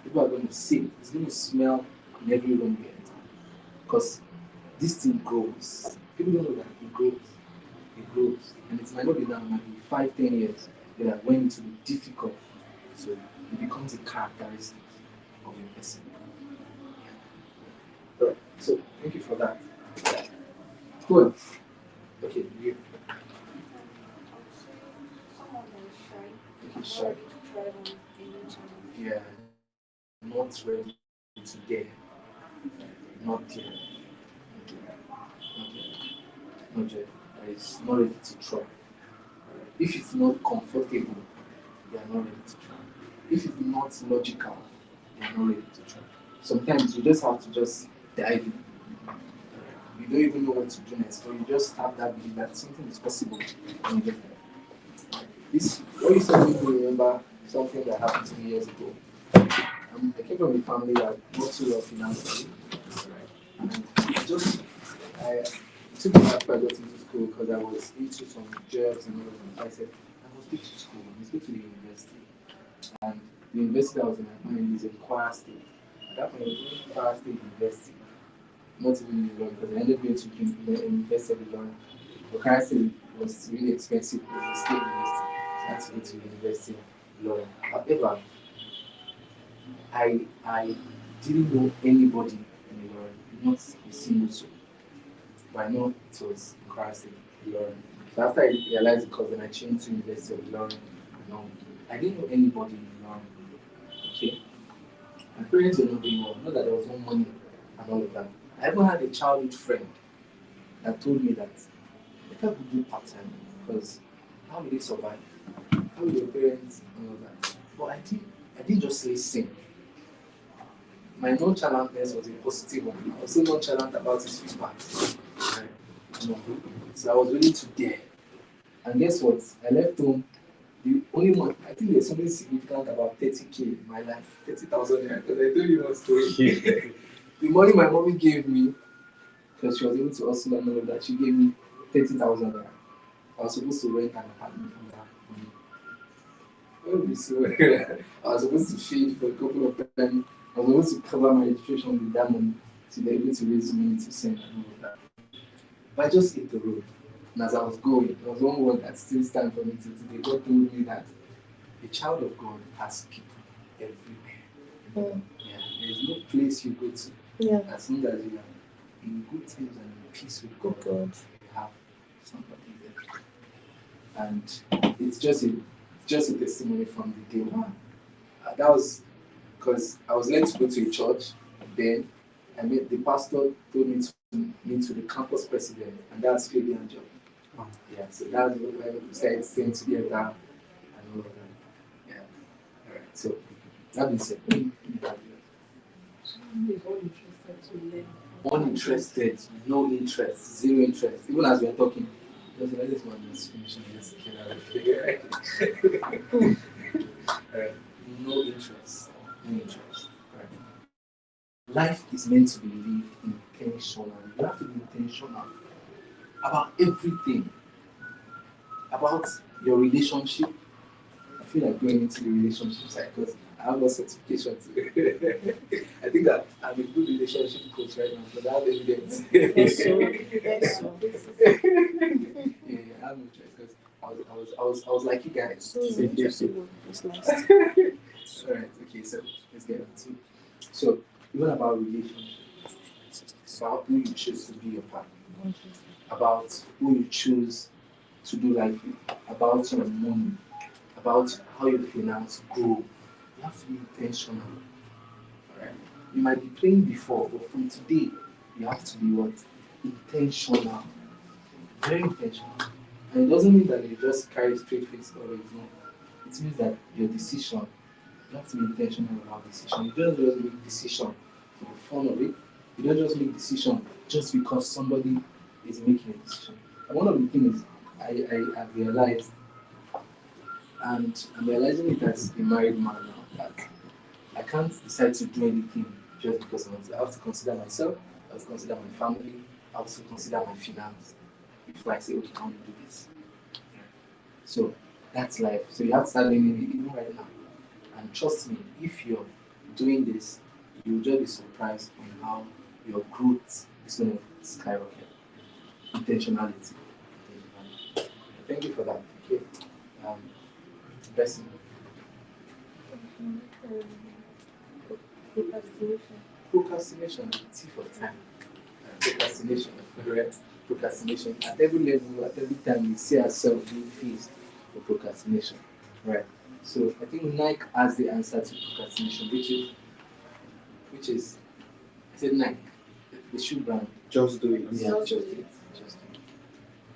People are going to see, it's going to smell in every room you enter. Because this thing grows. People don't know that it grows. It grows. And it might not be now, it might be 5, 10 years. That when it will be difficult. So it becomes a characteristic of a person. Alright, so thank you for that. Good. Okay, you. Someone that is shy. Okay, Not shy. ready to try on a new challenge. Yeah. Not ready to dare. Not yet. Not yet. It's not ready to try. If it's not comfortable, they are not ready to try. If it's not logical, they are not ready to try. Sometimes you just have to just dive in. You don't even know what to do next, or you just have that belief that something is possible when you get there. This, what you said made me remember something that happened to me years ago. I came from a family that not too well financially, and I took me after I got into school because I was into some jobs and all of that. I said, I must go to school, I must go to the university. And the university that was in my mind is in Kwara State. At that point, I was in Kwara State University, not even in Ilorin, because I ended up going to the University of Ilorin. But Kwara State was really expensive, it was a state university, so I had to go to the University of Ilorin. However, I didn't know anybody in Ilorin, not a single soul. But I know it was in Kwara State, Ilorin. So after I realized it, because then I changed to University of Ilorin, I didn't know anybody in Ilorin. Okay? My parents were not doing well, not that there was no money and all of that. I even had a childhood friend that told me that I could do part time because how will they survive? How will your parents and all that? But I didn't just listen. My nonchalantness was a positive one. I was so nonchalant about his feedback. So I was willing to dare. And guess what? I left home. The only month, I think there's something significant about 30K in my life, 30,000 naira, because I told you one story. The money my mommy gave me, because she was able to hustle and all of that, she gave me 30,000 naira. I was supposed to rent an apartment from that money. I was supposed to feed for a couple of times. I was supposed to cover my education with that money to be able to raise money to send and all of that. But I just hit the road. And as I was going, there was one word that still stands for me till today. God told me that a child of God has people everywhere. Yeah, there is no place you go to. Yeah. As long as you are in good terms and in peace with God, you have somebody there. And it's just a testimony from the day one. That was because I was led to go to a church. Then I met the pastor, told me to meet with the campus president, and that's Fabian John. Yeah, so that's when we started staying together and all of that. Yeah. All right. So that being said, Someone is uninterested to learn. uninterested, no interest, zero interest. Even as we are talking, just like this one is finishing, just get out of here. No interest, no interest. Right. Life is meant to be lived intentionally. You have to be intentional about everything. about your relationship. I feel like going into the relationship side because I have a certification too. I think I'm a good relationship coach right now, but I have evidence. Yes, so. Yes, so. Yeah, I have no choice because I was like you guys. So, it's nice. All right, okay, so let's get on to. So, even about relationships, it's about who you choose to be your partner, about who you choose to do life with, about your money, about how your finance grow. You have to be intentional. Alright? You might be playing before, but from today, you have to be what? Intentional. Very intentional. And it doesn't mean that you just carry straight face always. No. It means that your decision, you have to be intentional about decision. You don't just make decision for the fun of it. You don't just make decision just because somebody is making a decision. And one of the things I realized, and I'm realizing it as a married man now, that I can't decide to do anything just because I want to. I have to consider myself, I have to consider my family, I have to consider my finance before I say, okay, I want to do this. So that's life. So you have to start learning it even right now. And trust me, if you're doing this, you'll just be surprised on how your growth is going to skyrocket. Intentionality. Thank you for that. Okay. Blessing. Procrastination. Procrastination, thief of time. Procrastination, right? Procrastination. At every level, at every time, we see ourselves being faced with procrastination, right? So I think Nike has the answer to procrastination, which is, I said Nike, the shoe brand. Just do it. Yeah, just do it. Just do it.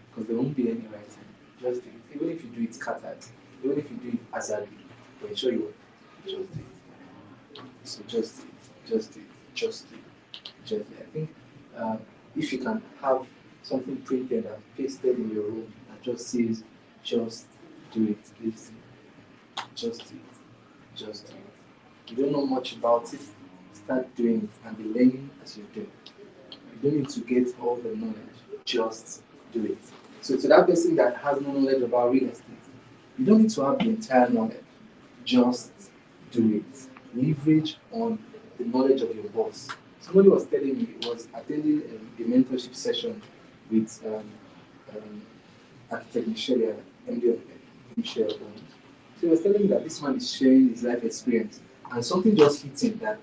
Because there won't be any right time. Just do it. Even if you do it scattered, even if you do it hazardly, but ensure you just do it. So just do it. Just do it. Just do it. Just do it. I think if you can have something printed and pasted in your room that just says, just do it, please. Just do it. Just do it. You don't know much about it, start doing it and be learning as you do. You don't need to get all the knowledge, just do it. So to that person that has no knowledge about real estate, you don't need to have the entire knowledge, just do it. Leverage on the knowledge of your boss. Somebody was telling me, was attending a mentorship session with architect Michelle, MD of Michelle. So he was telling me that this man is sharing his life experience, and something just hit him that,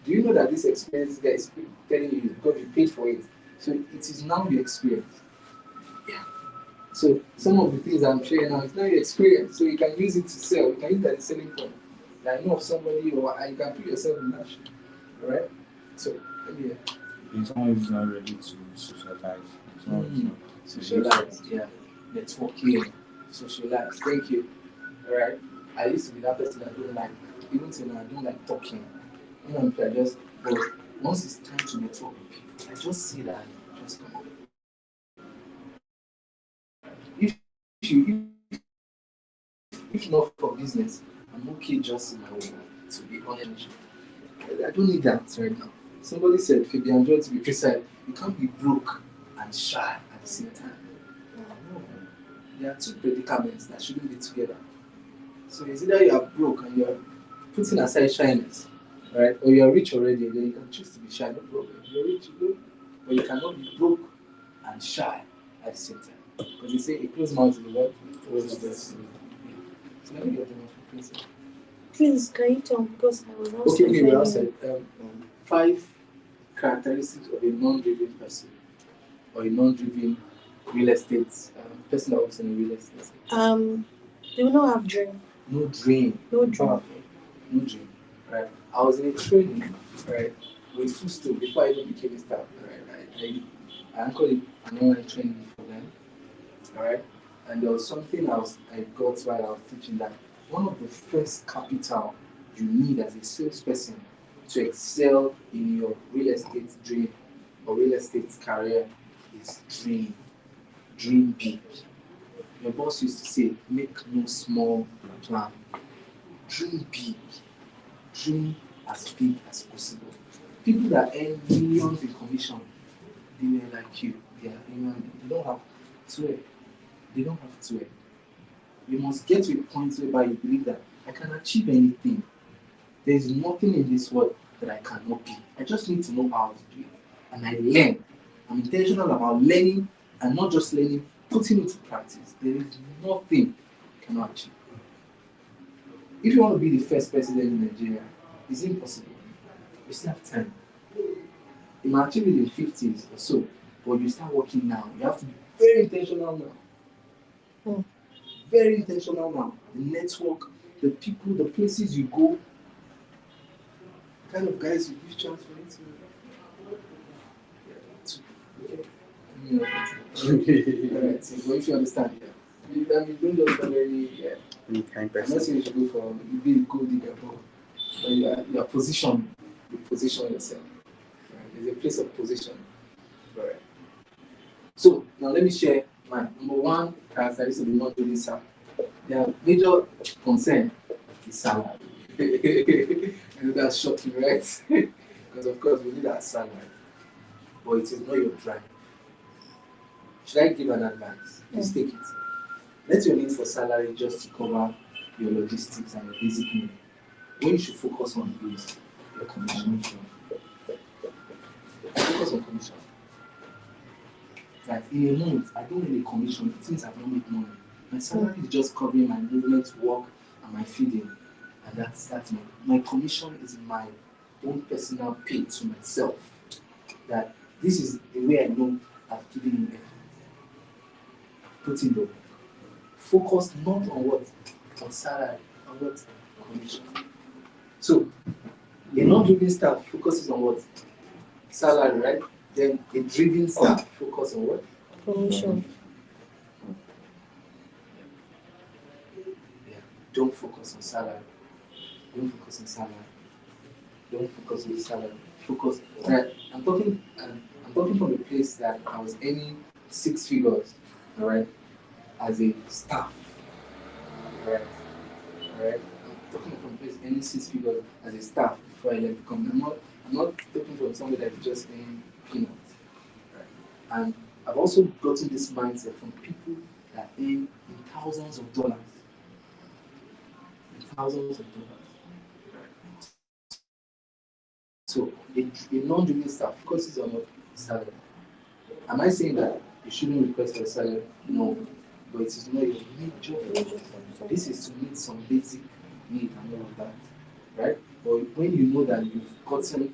do you know that this experience guy is telling you because you paid for it? So it is now your experience. Yeah. So some of the things I'm sharing now is now your experience. So you can use it to sell. You can use that as a selling point. Like I know of somebody, or you can put yourself in that shit. Alright? So yeah. If someone is not ready to socialize, someone is not Socialize, yeah. Networking, socialize. Thank you. Alright? I used to be that person that don't like, even till now, I don't like talking. When I just, but once it's time to network with people, I just see that, just come on. If not for business, I'm okay just in my way, to be honest. I don't need that right now. Somebody said, Fabian Jones, to be precise, you can't be broke and shy at the same time. No. There are two predicaments that shouldn't be together. So it's either you are broke and you're putting aside shyness, right? Or you're rich already, then you can choose to be shy, no problem. You're rich, you go. But you cannot be broke and shy at the same time. Because they say a closed mouth is what? Closed destiny. So let me get the one for Princess. Please, can you tell me? Because I was Okay, we all said 5 characteristics of a non-driven person or a non-driven real estate person that works in a real estate. They will not have dream. No dream. No dream. Powerful. No dream. Right. I was in a training, right, with Fusto before I even became a staff. Right. I anchored an online training for them. Alright. And there was something else I got while I was teaching, that one of the first capital you need as a salesperson to excel in your real estate dream or real estate career is dream. Dream big. Your boss used to say, make no small plan. Dream big. Dream as big as possible. People that earn millions in commission, they were like you. They are human beings. They don't have to. They don't have to. You must get to a point whereby you believe that I can achieve anything. There is nothing in this world that I cannot be. I just need to know how to do it. And I learn. I'm intentional about learning and not just learning, putting it to practice. There is nothing I cannot achieve. If you want to be the first president in Nigeria, it's impossible. You still have time. You might achieve it in 50s or so, but you start working now. You have to be very intentional now. Very intentional now. The network, the people, the places you go, the kind of guys you give chance for it to. Alright, so if you understand, you don't just have any Any kind I'm not person. saying you should go for you be a good digger, but you are positioned. You position yourself. Right? There's a place of position. Right. So now let me share my number one characteristic of the non-doing staff. Their major concern is salary. And that's shocking, right? Because of course we need our salary, but it is not your drive. Should I give an advice? Please take it. Let your need for salary just to cover your logistics and your basic need. What you should focus on is your commission. Focus on commission. That in a month, I don't need a commission. It means I don't make money. My salary is just covering my movement to work and my feeding. And that's my commission is my own personal pay to myself. That this is the way I know I've given in effort. I've put in the work. Focus not on what? On salary, on what? Commission. So, a non-driven staff focuses on what? Salary, right? Then a driven staff focus on what? Commission. Yeah. Don't focus on salary. Don't focus on salary. Don't focus on salary. Focus. Right? I'm talking from a place that I was earning 6 figures, all right, as a staff. All right. I'm talking from a place earning 6 figures as a staff before I left the company. I'm not talking from somebody that just earning peanuts. Right? And I've also gotten this mindset from people that earn in thousands of dollars. In thousands of dollars. So a non-driven staff focuses on what? Salary. Am I saying that you shouldn't request for a salary? No. But it is not your major focus. This is to meet some basic need and all of that. Right? But when you know that you've gotten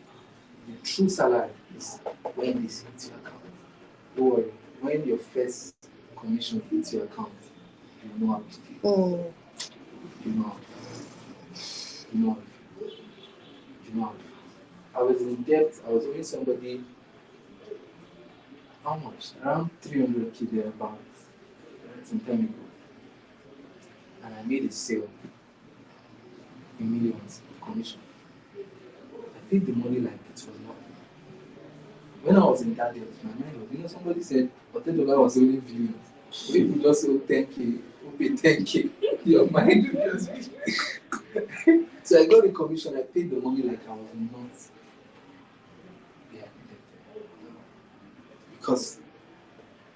the true salary is when this hits your account. Don't worry. When your first commission hits your account, you know how to feel. You know how to feel. You know how to feel. You know how to feel. I was in debt. I was owing somebody how much? Around 300k thereabouts. Some time ago. And I made a sale in millions of commission. I paid the money like it was nothing. When I was in that debt, my mind was, somebody said, $10 was only billions. If you just owe 10k, you pay 10k, your mind will just be. So I got the commission, I paid the money like I was not. Yeah, because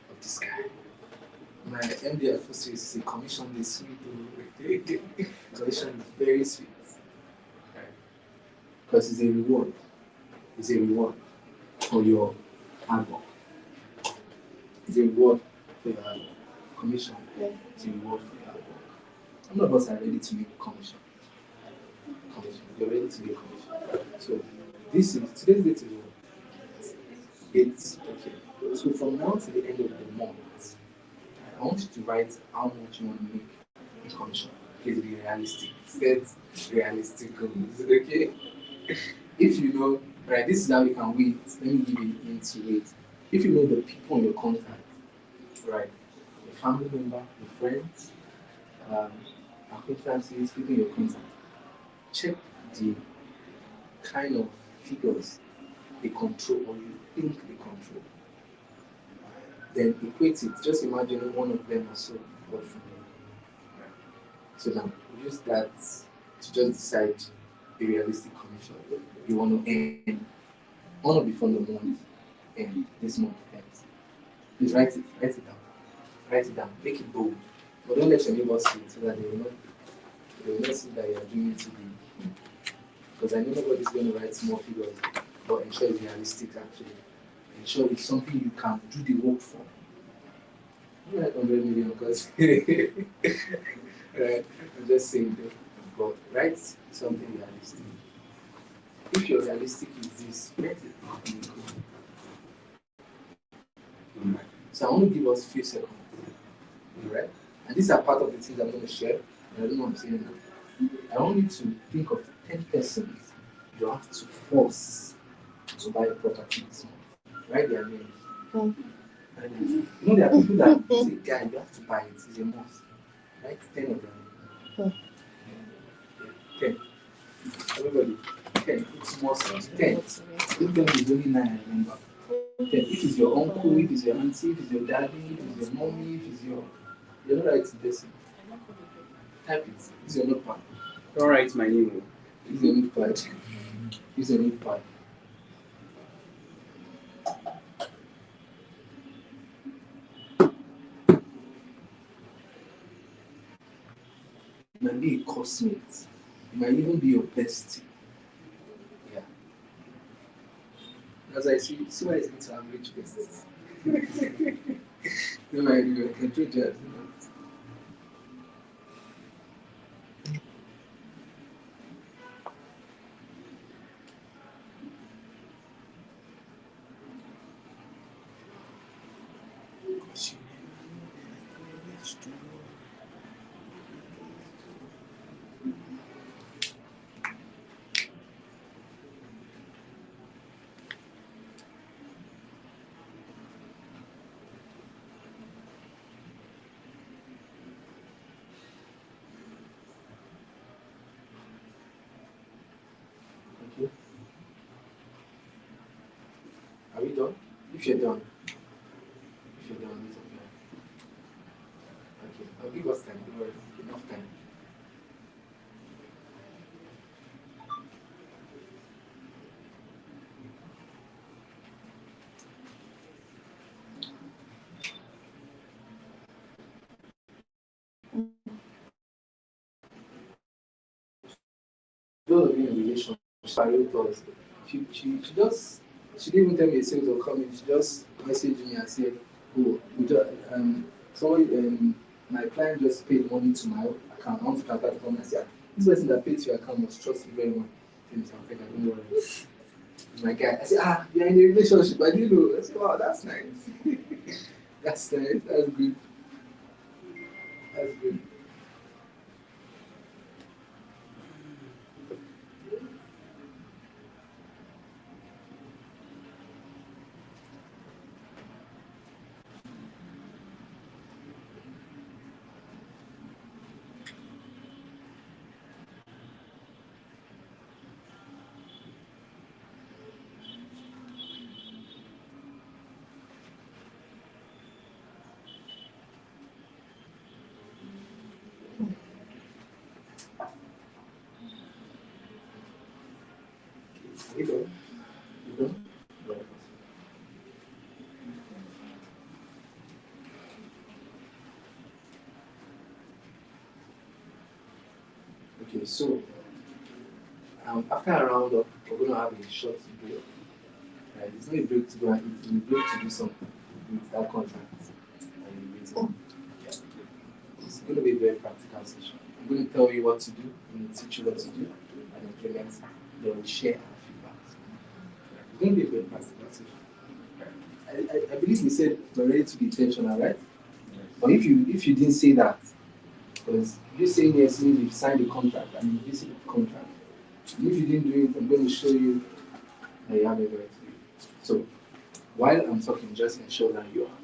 of this guy. My MD at first used to say, commission is sweet. Commission is very sweet. Right? Because it's a reward. It's a reward for your hard work. It's a reward for your hard work. Commission is a reward for your hard work. None of us are ready to make commission. You're ready to make commission. So this is today's date is what? It's okay. So from now to the end of the month, I want you to write how much you want to make in commission. Please be realistic. Set realistic goals. Okay? If you know, right, this is how you can wait. Let me give you into it. If you know the people in your contact, right, your family member, your friends, acquaintances, people in your contact, check the kind of figures they control or you think they control. Then equate it. Just imagine one of them or so work from you. So now use that to just decide a realistic commission you want to earn. One before the month and this month ends. Please write it down. Write it down. Make it bold. But don't let your neighbors see it so that they will not see that you are doing it to be. Because I know nobody's going to write small figures, but ensure it's realistic actually. Ensure it's something you can do the work for. Not like 100 million because right, I'm just saying that. But write something realistic. If you're realistic with this, write it. So I want to give us a few seconds. Alright? And these are part of the things I'm going to share. And I don't know what I'm saying now. I want you to think of 10 persons you have to force to buy a property this month. Write their names. And, you know, there are people that say, guy, you have to buy it. It's a must. Write 10 of them. 10. Everybody. 10. It's must. 10. If them is only 9, I remember. 10. If it's your uncle, if it's your auntie, if it's your daddy, if it's your mommy, if it's your... You're not writing person. Type it. This is your notepad. Don't write my name. This is your notepad. This is your notepad. It might be a cosmate. It might even be your bestie. Yeah. As I see why it's good to have rich besties. No, I do. I can do that. Okay. Are we done? If you're done. If you're done, it's okay. Okay. I'll give us time. Don't worry. Enough time. Those of you in relationship, Sharon does. She didn't even tell me a sales or coming. She just messaged me and said, "Oh, my client just paid money to my account. I want to transfer the money." I said, "This person that paid to your account must trust you very much." I said, "Don't worry." My guy, I said, "You're in a relationship. I didn't know." I said, "Wow, that's nice. That's nice. That's good. That's good." You go. You go. Right. Okay, so after a round up, we're going to have a short break. Right? It's not a break to go and eat, it's a break to do something with that contract. Yeah. It's going to be a very practical session. I'm going to tell you what to do, I'm going to teach you what to do, and implement. Then we'll share our feedback. It's going to be a very practical session. I believe we said we're ready to be intentional, right? Yes. But if you didn't say that, because you saying yes means you've signed the contract and you visit the contract. And if you didn't do it, I'm going to show you that you have a right to do it. So while I'm talking, just ensure that you are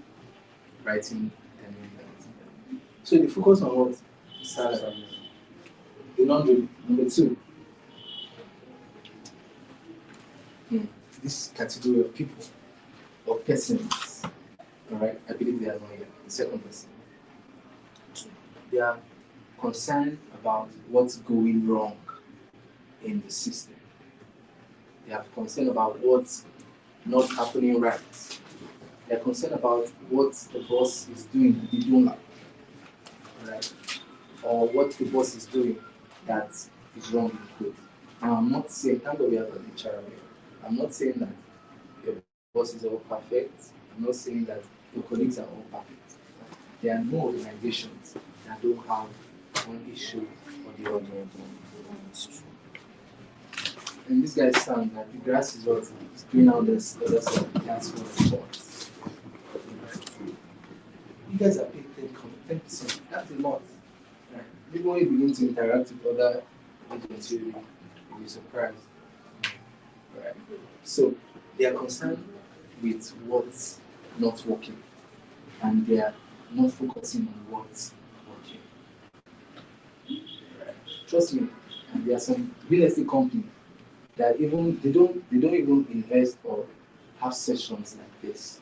writing and implementing. So the focus on what? Salary. The laundry. Number 2. This category of people or persons. Alright, I believe they are not here. The second person. They are concerned about what's going wrong in the system. They are concerned about what's not happening right. They are concerned about what the boss is doing. They don't like. right? Or what the boss is doing that is wrong in code. Now, I'm not saying, thank God we have a HR here. I'm not saying that your boss is all perfect. I'm not saying that your colleagues are all perfect. There are no organizations that don't have one issue or the other. And this guy sound that the grass is what is green out this other side. That's what it was. You guys are paid 10%. That's a lot. Right. Even when you begin to interact with other agents, you'll be surprised. Right. So they are concerned with what's not working, and they are not focusing on what's working. Right. Trust me, and there are some real estate companies that even they don't even invest or have sessions like this.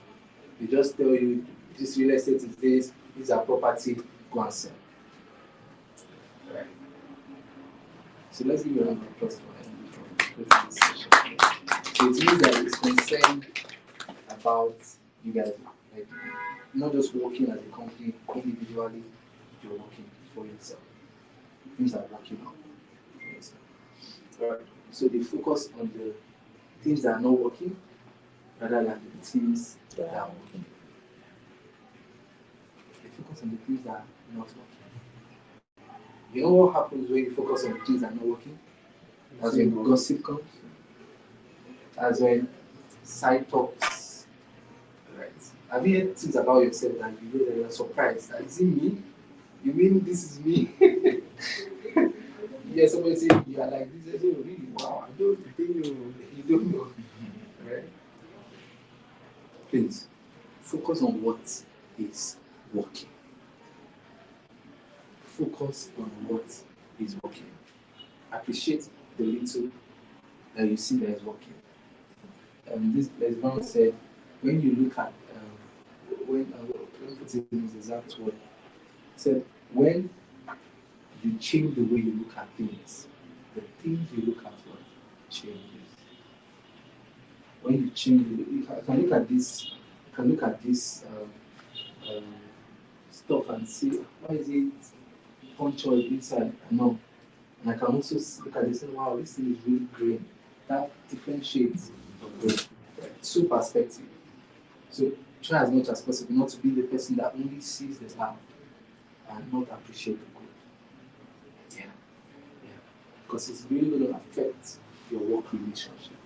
They just tell you this real estate is this is our property, go and sell. Right. So let's give you a round of applause for him for this session. So it means that it's concerned about you guys, like not just working as a company individually, you're working for yourself. Things are working out for yourself. Right. So they focus on the things that are not working rather than the things that are working. They focus on the things that are not working. You know what happens when you focus on the things that are not working? As when gossip comes, as when side talks. Right. Have you heard things about yourself that you know that you're surprised? That, is it me? You mean this is me? Yeah, somebody say you are like this. I say, oh, really? Wow, I don't think you don't know. Right? Please focus on what is working. Focus on what is working. Appreciate the little that you see that is working. This Lesbian said, when you look at when put it in his exact word, said when you change the way you look at things, the things you look at what changes. When you change, you can look at this. You can look at this stuff and see why is it punctured inside? I know, and I can also look at this and say, wow, this thing is really green. That different shades of green. Right? Two perspective. So try as much as possible not to be the person that only sees the bad and not appreciate the good. Yeah. Because it's really going to affect your work relationship.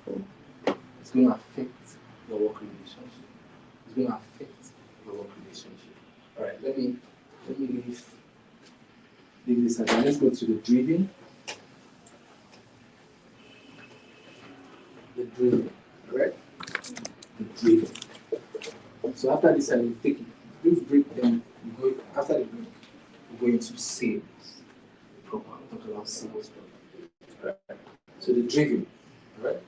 It's going to affect your work relationship. It's going to affect your work relationship. All right, let me leave this aside. Let's go to the breathing. The breathing. All right? The breathing. So after this, I will take a brief break. Then we go after the break. We go into sales. Proper. Talk about sales. All right. So the breathing. All right.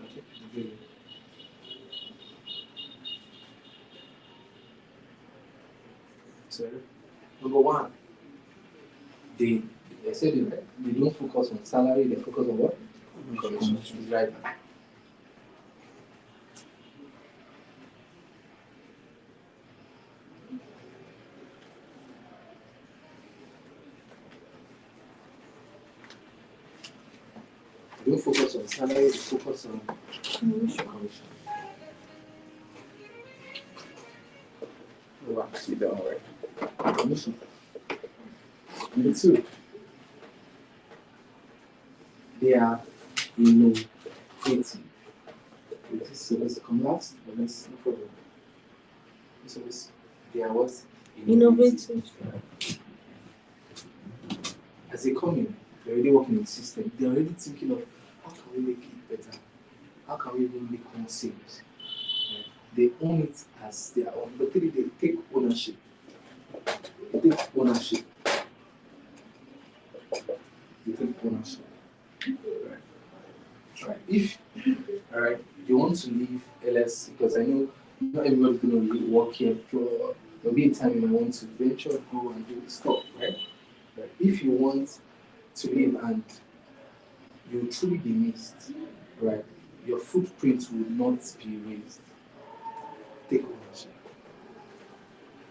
Okay. The breathing. So number one, they said it right. They don't focus on salary. They focus on what? Commission. Right. They don't focus on salary. They focus on commission. Wow, see that all right. Commission. Number two, they are innovative. This service come last, but that's no problem. This service, they are what? Innovative. As they come in, they're already working in the system. They're already thinking of how can we make it better? How can we even make more sales? Right? They own it as their own. But they take ownership. They take ownership. Right. If you want to leave LS, because I know not everybody's going to really work here for. There'll be a time you might want to venture, go and do stuff, right? But if you want to leave and you'll truly be missed, right? Your footprint will not be raised. Take ownership.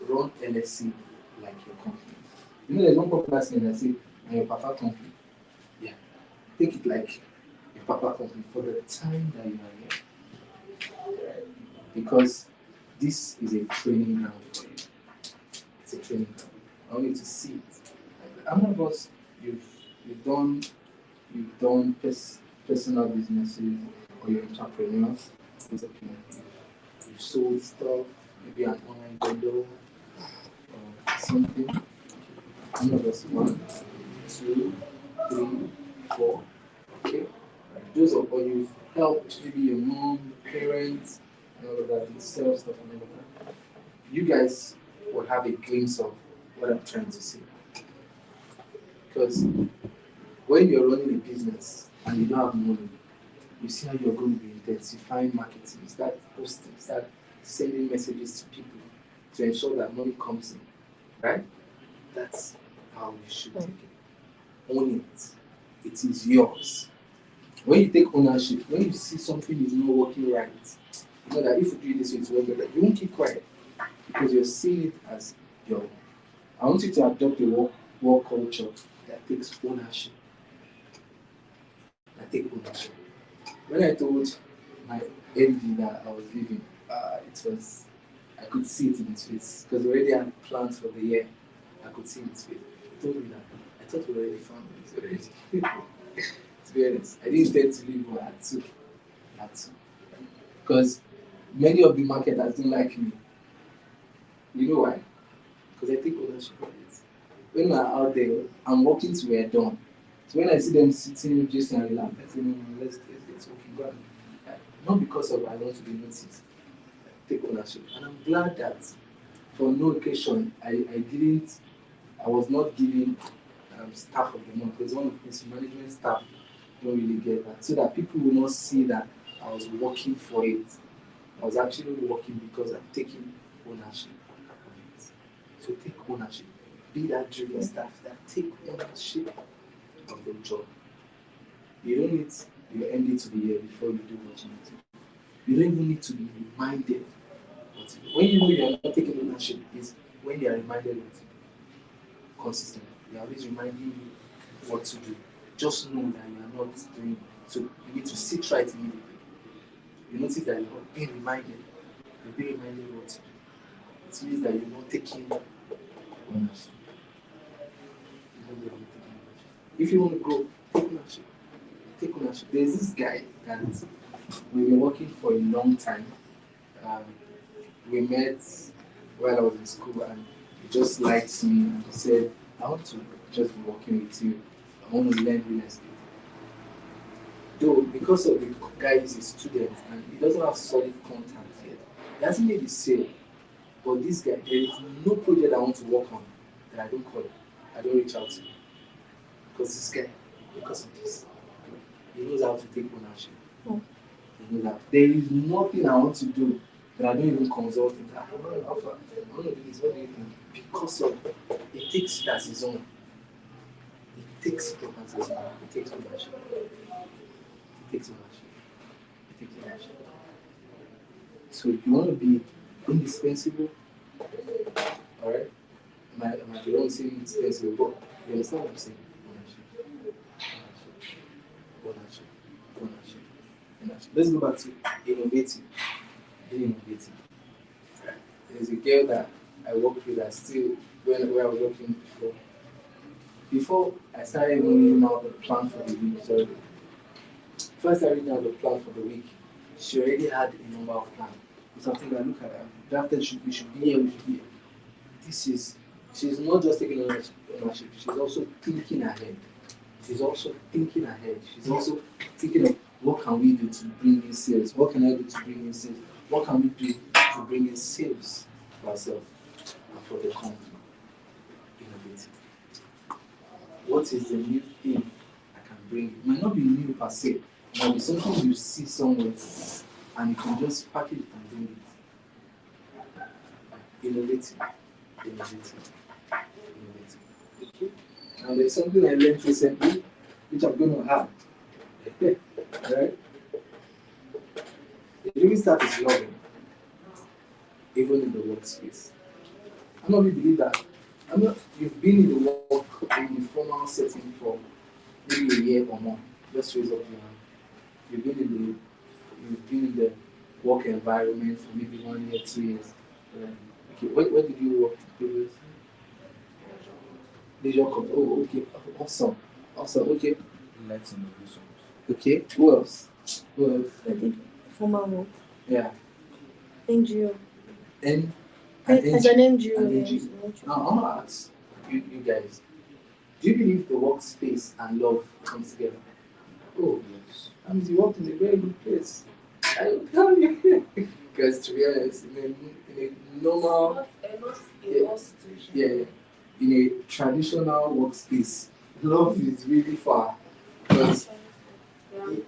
Run LSC like your company. You know, there's one popular saying that say, "And your papa company." Yeah, take it like your papa company for the time that you are here, right? Because this is a training ground for you. It's a training ground. I want you to see it. How many of us you've done personal businesses or you're entrepreneurs? It's okay. You've sold stuff, maybe an online vendor or something. How many of us? 1, 2, 3, 4. Okay. Right. Those are or you've helped maybe your mom, parents, and all of that, and sell stuff and all of that. You guys will have a glimpse of what I'm trying to say. Because when you're running a business and you don't have money, you see how you're going to be intensifying marketing, start posting, start sending messages to people to ensure that money comes in, right? That's how you should take it. Own it. It is yours. When you take ownership, when you see something is not working right, you know that if you do it this way, it's working better. You won't keep quiet because you're seeing it as your own. I want you to adopt a work culture that takes ownership. That take ownership. When I told my MD that I was leaving, I could see it in his face because we already had plans for the year. I could see in his face. He told me that I thought we already found this already. To be honest, I didn't intend to leave, but I had to. Because many of the marketers don't like me. You know why? Because I take ownership of it. When we're out there, I'm working till we're done. So when I see them sitting just and relax, I say, no, let's okay, go on. Not because of I want to be noticed. I take ownership. And I'm glad that for no occasion, I was not giving staff of the month. Because one of his management staff don't really get that. So that people will not see that I was working for it. I was actually working because I'm taking ownership of it. So take ownership. Be that driven staff that take ownership of the job. You don't need your MD to be here before you do what you need to do. You don't even need to be reminded what to do. When you know you are not taking ownership is when you are reminded what to do. Consistently. They are always reminding you what to do. Just know that you are not doing it. So you need to sit right immediately. You notice that you're not being reminded. You're being reminded what to do. It means that you're not taking ownership. If you want to grow, take ownership. Take ownership. There's this guy that we've been working for a long time. We met while I was in school and he just liked me and he said, I want to just be working with you. I want to learn real estate. Though, because of the guy is a student and he doesn't have solid contacts yet, he hasn't made the sale. But this guy, there is no project I want to work on that I don't call him. I don't reach out to him. Because this guy, because of this, he knows how to take ownership. He knows that there is nothing I want to do that I don't even consult him. I want to offer. I want to do this. What do you think? Because of he takes it as his own. He takes it up as his own. He takes ownership. He takes ownership. He takes ownership. So if you want to be indispensable, all right? My don't say indispensable, but you understand what I'm saying? Ownership. Let's go back to innovative. Being innovative. There's a girl that I worked with that still where I was working before I started even reading out the plan for the week. So first I read out the plan for the week. She already had a number of plans. Something I look at her. Drafted we should be here, we should be here. She's not just taking ownership, she's also thinking ahead. She's also thinking of what can we do to bring in sales? What can I do to bring in sales? What can we do to bring in sales for ourselves and for the company? Innovative. What is the new thing I can bring? It might not be new per se. It might be something you see somewhere and you can just package it and bring it. Innovative. Okay. Now there's something I learned recently, which I'm going to have. Right? The living staff is loving, even in the workspace. How many of you believe that I'm not. You've been in the work in the formal setting for maybe a year or more. Just raise up your hand. You've been in the work environment for maybe 1 year, 2 years. Right. Okay. Where did you work previously? Leisure company. Oh, okay. Awesome. Awesome. Okay. Let's innovation. Okay. Who else? Who else? I did formal work. Yeah. NGO. And As an NGO, an yes. Now, I want to ask you guys, do you believe the workspace and love comes together? Oh, Yes. that means you worked in a very good place. I will tell you. Because to be honest, in a normal, Not enough Yeah. in all situations. yeah, in a traditional workspace, love is really far. Because,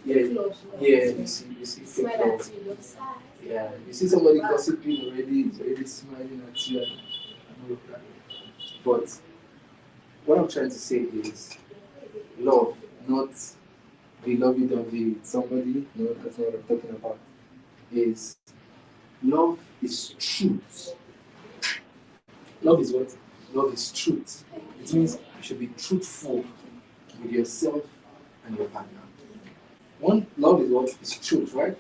yeah, you see fake Smile love. at you, don't sigh. Yeah, you see somebody gossiping already, is already smiling at you and all of that. But what I'm trying to say is love, not the lovey-dovey with somebody. No, that's not what I'm talking about. Is love is truth. Love is what? Love is truth. It means you should be truthful with yourself and your partner. One love is what is truth, right?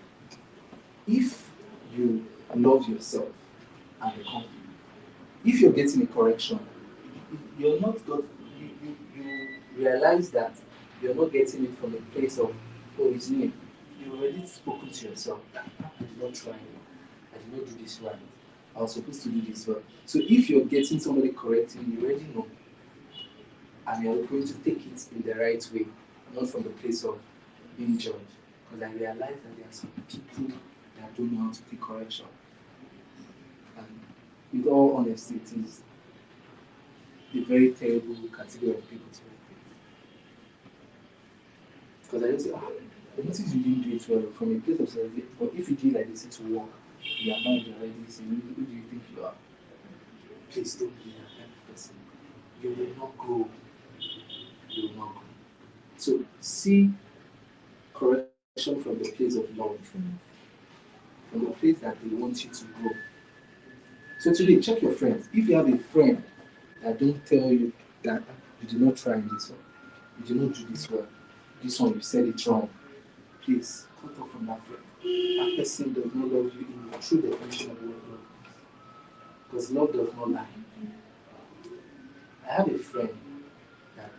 If you love yourself and the company, if you're getting a correction, you're not got you realize that you're not getting it from a place of oh it's me. You already spoken to yourself that I did not try, I did not do this right. I was supposed to do this well. So if you're getting somebody correcting, you already know. And you're going to take it in the right way, not from the place of being judged. Because I realize that there are some people that don't know how to take correction. And with all honesty, it is a very terrible category of people to work with. Because I just say, I noticed you didn't do it well from a place of self, but if you do like this, it will work. Your mind already saying, who do you think you are? Please don't be that kind of person. You will not grow. You will not grow. So see correction from the place of love, from the place that they want you to grow. So today, check your friends. If you have a friend that don't tell you that you did not try this one, you did not do this well, this one you said it wrong, please cut off from that friend. That person does not love you in the true definition of the word love. Because love does not lie. I have a friend that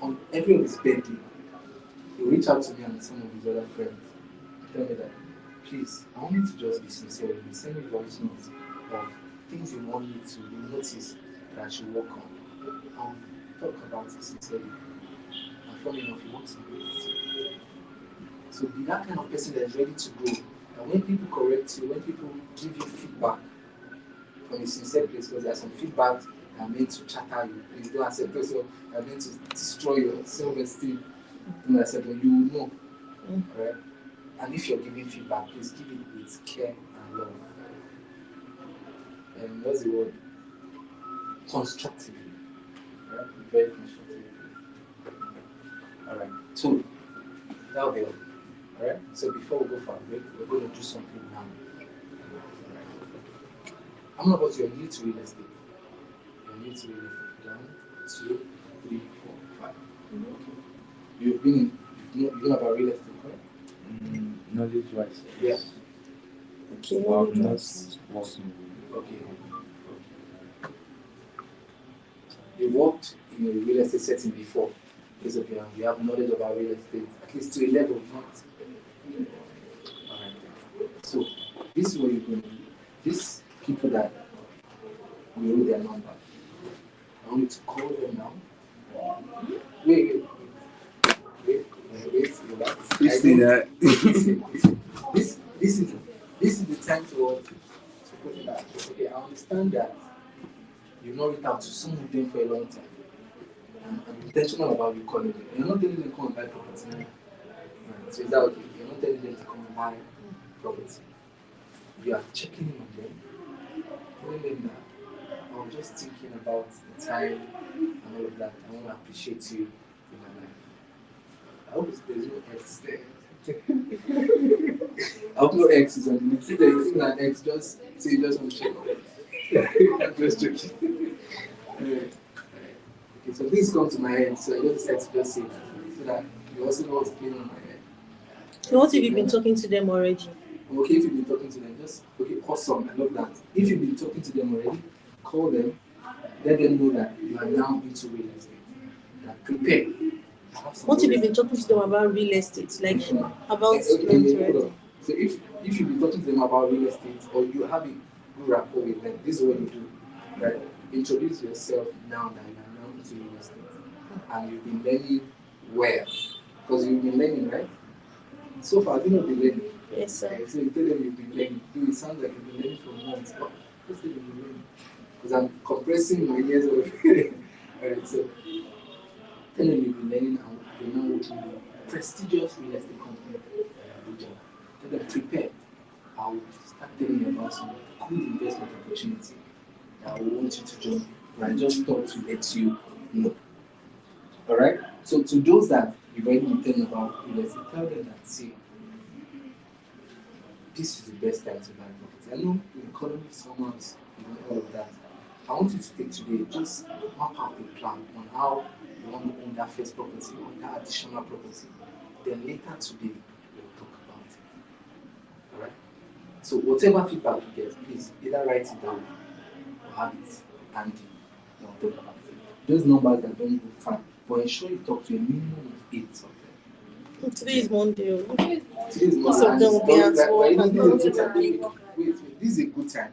on every of his birthday, he will reach out to me and some of his other friends and tell me that, please, I want you to just be sincere with me. Send me voice notes of things you want me to notice that I should work on. Talk about it sincerely. And funny enough, he works on it. So be that kind of person that is ready to grow. And when people correct you, when people give you feedback from a sincere place, because there's some feedback that are meant to chatter you, please don't accept those that are meant to destroy your self-esteem. Don't accept them, you will know. Right? And if you're giving feedback, please give it with care and love. And what's the word? Constructively. Right? Very constructively. Alright. So that'll be all. Alright? So before we go for a break, we're going to do something now. Alright. How many of us you're new to real estate? You're new to real estate. 1, 2, 3, 4, 5. Okay. You've been you know about real estate, right? Knowledge wise. Yeah. Okay, But I'm not knowledge. working with Okay. You worked in a real estate setting before. It's okay. You have knowledge about real estate, at least to a level, not. Alright. So this is what you're going to do. These people that we wrote their number, I want you to call them now. Wait, relax. You see that? This is the time to put it out. Okay, I understand that you've not reached out to some of them for a long time. I'm intentional about you calling them. You're not telling them to come and buy property. Right. So is that okay? You're not telling them to come and buy property. You are checking in on them, telling them that I'm just thinking about the time and all of that. I want to appreciate you in my life. I hope there's no X there. I hope no X is on the list. If there is an X, just say you just want to check. I'm just joking. So things come to my head, so I just decided to just say that so that you also know what's playing on my head. So what if you've been talking to them already? Okay, if you've been talking to them, just okay, awesome. I love that. If you've been talking to them already, call them, let them know that you are now into real estate. That prepare. What if you've been talking to them about real estate, like about Okay, rent hold already? on. So if you've been talking to them about real estate or you have a good rapport with them, this is what you do. Right? Introduce yourself now that you are now into real estate. And you've been learning well. Because you've been learning, right? So far, have you not been learning? Yes, sir. Okay, so you tell them you've been learning. Dude, it sounds like you've been learning for months. But just say you've been learning. Because I'm compressing my years of Alright, so tell them you've been learning and you're now working with a prestigious real estate company in Abuja. Tell them prepare. I'll start telling you about some good investment opportunity that I want you to join. And I just thought to let you know. Alright? So to those that you've already been telling about real estate, tell them that see, this is the best time to buy property. I know the economy someone's all of that. I want you to take today, just map out a plan on how you want to own that first property or that additional property. Then later today, we'll talk about it. Alright? So whatever feedback you get, please either write it down or have it handy. We'll talk about it. Those numbers that don't go far, but ensure you talk to a minimum of 8 of them. Today is Monday. Today is Most of them will be at work. Wait, this is a good time.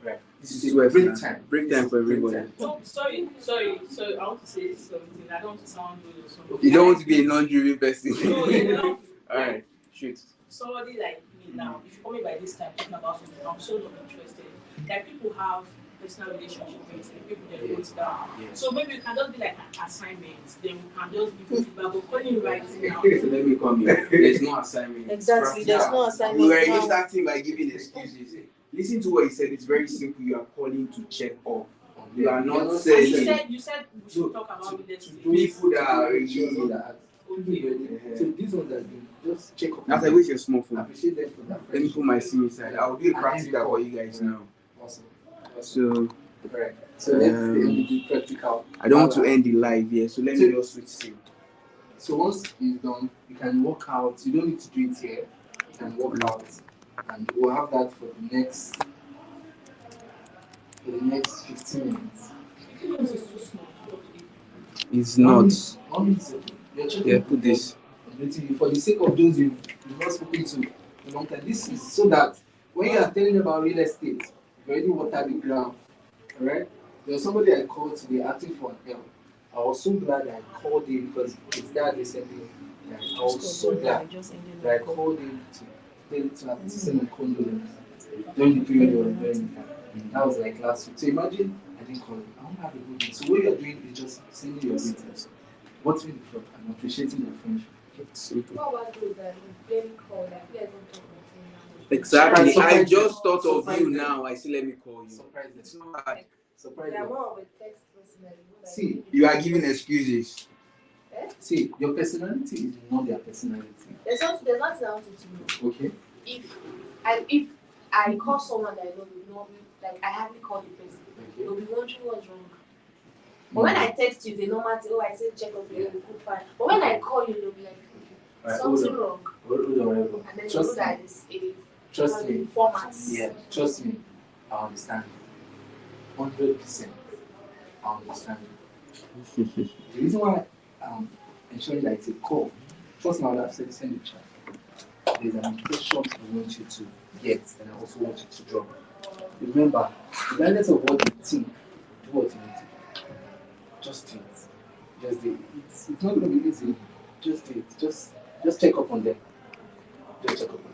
Right. This is a break time. Break time for Break everybody. time. So, sorry. So I want to say something. I don't want to sound rude or something. You don't want to be a non-driven person. No, you know, Alright, shoot. somebody like me now, if you call me by this time talking about something, I'm so not interested. Like people have personal relationship with the people that wrote down. Yeah. So maybe it can just be like an assignment. Then we can just give you feedback. But calling you right now. So let me come here. There's no assignment. Exactly, there's no assignment. We were now. starting by giving excuses. Listen to what he said. It's very simple. You are calling to check up. You are not And saying you said we should talk about real estate. people that are Okay. already. So these ones that you just check up. After which your small I phone. appreciate them for that. Let me put my SIM inside. I'll do a practical for you guys now. Awesome. So Right. So let's do practical. I don't want to end the live here. So let me just switch SIM. So once it's done, you can walk out. You don't need to do it here. You can walk out, and we'll have that for the next 15 minutes. This is too small to talk to you. It's not. You're checking Yeah, put this. for the sake of those you've not spoken to a long time. This is so that when you are telling about real estate, you've already watered the ground. Alright? There was somebody I called today asking for help. I was so glad I called him because his dad recently died. I was so glad that I called him to send a condolence during the period you were doing that. That was like last week. So imagine I didn't call him. I don't have a good day. So what you are doing is just sending your greetings. What's with the flock and appreciating your friendship. Simple. What was those that you barely call that you guys don't talk about it now? Exactly. Surprise I them. just thought of Surprise you them. now. I say let me call you. Surprise them. It's not hard. Surprise They are them. more of a text personality. See, You are giving excuses. See, your personality is not their personality. There's nothing I want you to know. Okay? If I call someone that I know, like I hardly call the person, Okay. they'll be wondering what's wrong. But when I text you, they know matter. Oh, I said check up your cook fine. But when I call you, they'll be like, Alright, something wrong. Hold on, hold on. And then you Trust know that me. it's a Trust me. format. Yeah, trust me. I understand you. 100%. I understand you. The reason why I'm ensuring that it's a call, trust me, I would have said send the chat. There's an impression I want you to get and I also want you to drop. Remember, regardless of what you think, do what you need to do. Just do it. Just do it. It's not going to be easy. Just do it. Just check up on them. Just check up on them.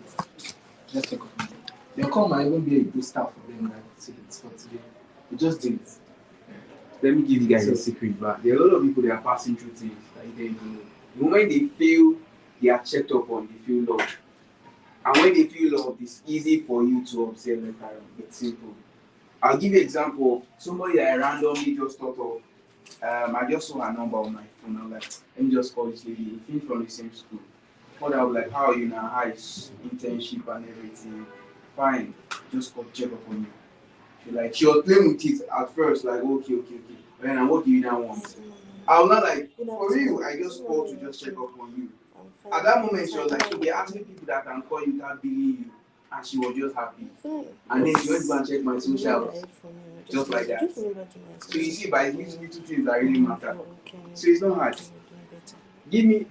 Just check up on them. Your call might even be a booster for them that it's for today. You just do it. Let me give you guys a secret, but there are a lot of people that are passing through things that they don't know. The moment they feel they are checked up on, they feel loved. And when they feel loved, it's easy for you to observe the parent. It's simple. I'll give you an example of somebody that I randomly just thought of. I just saw her number on my phone. I was like, let me just call this lady. We came from the same school. But I was like, how are you now? How is internship and everything? Fine. Just call check up on you. She was playing with it at first, like okay. And then what do you now want? I was not like, Good for real, I afternoon. just called to just check up on you. I'm fine. At that moment, she was like, Fine. so there are actually people that can call you without billing you. And she was just happy. Fine. And then she went to go and check my You socials. know that for me. Just like that. Just remember to my So you see, by these little things that really matter. Okay. So it's not hard. Okay, you're doing better.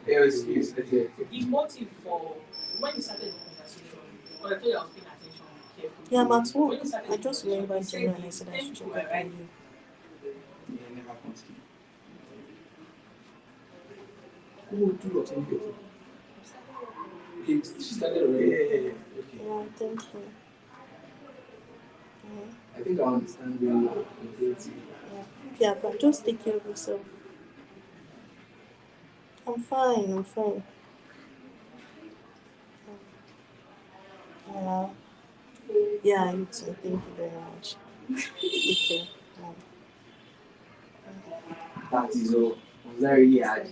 Give me, excuse. Okay. The motive for when you started the conversation, because I told you I was paying attention carefully. Yeah, I'm at When work. you started I the just conversation, remembered you said Jenna and I said I the should check people up were right. on you. Yeah, never continue. Oh, two or 10 people. Okay, she started Yeah, already. yeah, yeah. Okay. Yeah, thank you. I think I understand very well. Yeah, but just take care of yourself. I'm fine. Yeah. Yeah, you too. Thank you very much. Take care. That is all. Was that really hard?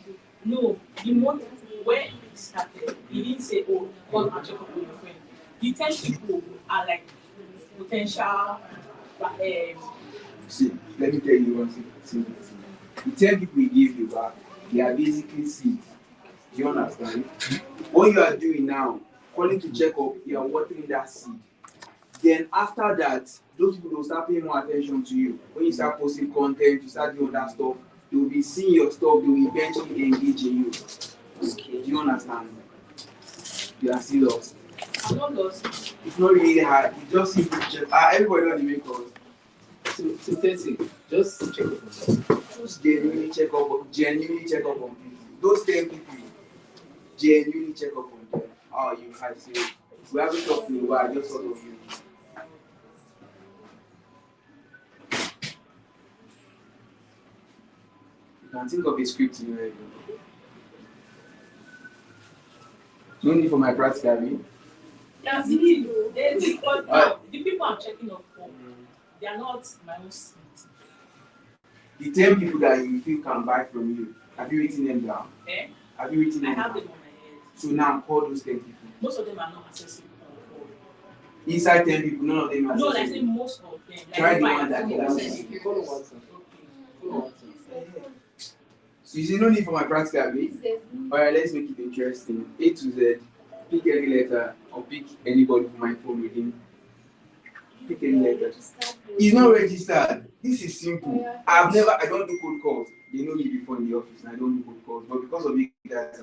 No, the motive when it started, he didn't say, oh, come and check up on your friend. The 10 people are like potential See, let me tell you one simple thing. The 10 people we give you back, they are basically seeds. Do you understand? What you are doing now, calling to check up, you are watering that seed. Then after that, those people will start paying more attention to you. When you start posting content, you start doing that stuff, they will be seeing your stuff, they will eventually engage in you. Do you understand? You are still lost. I'm not lost. It's not really hard. It's just simple to check. Everybody on the make calls. So 30, just check up on them. Just genuinely check up on people. Those 10 people, genuinely check up on them. How are you? I say, we haven't talked in a while, I just thought of you. You can think of a script in your head. No need for my practical read. Yeah, see, the people I'm checking up for, they are not my own seat. The 10 people that you feel can buy from you, have you written them down? Eh? Have you written I them have down? them on my head. So now call those 10 people. Most of them are not accessible. Inside 10 people, none of them are No, I say accessible. most of them. Like Try the five. one that Follow can WhatsApp. access. Follow WhatsApp. Okay. Follow WhatsApp. So you see, no need for my practical read. Alright, let's make it interesting. A to Z, pick any letter or pick anybody from my phone within. Pick any letter. It's not registered. This is simple. I don't do cold calls. They know me before in the office and I don't do cold calls. But because of you guys,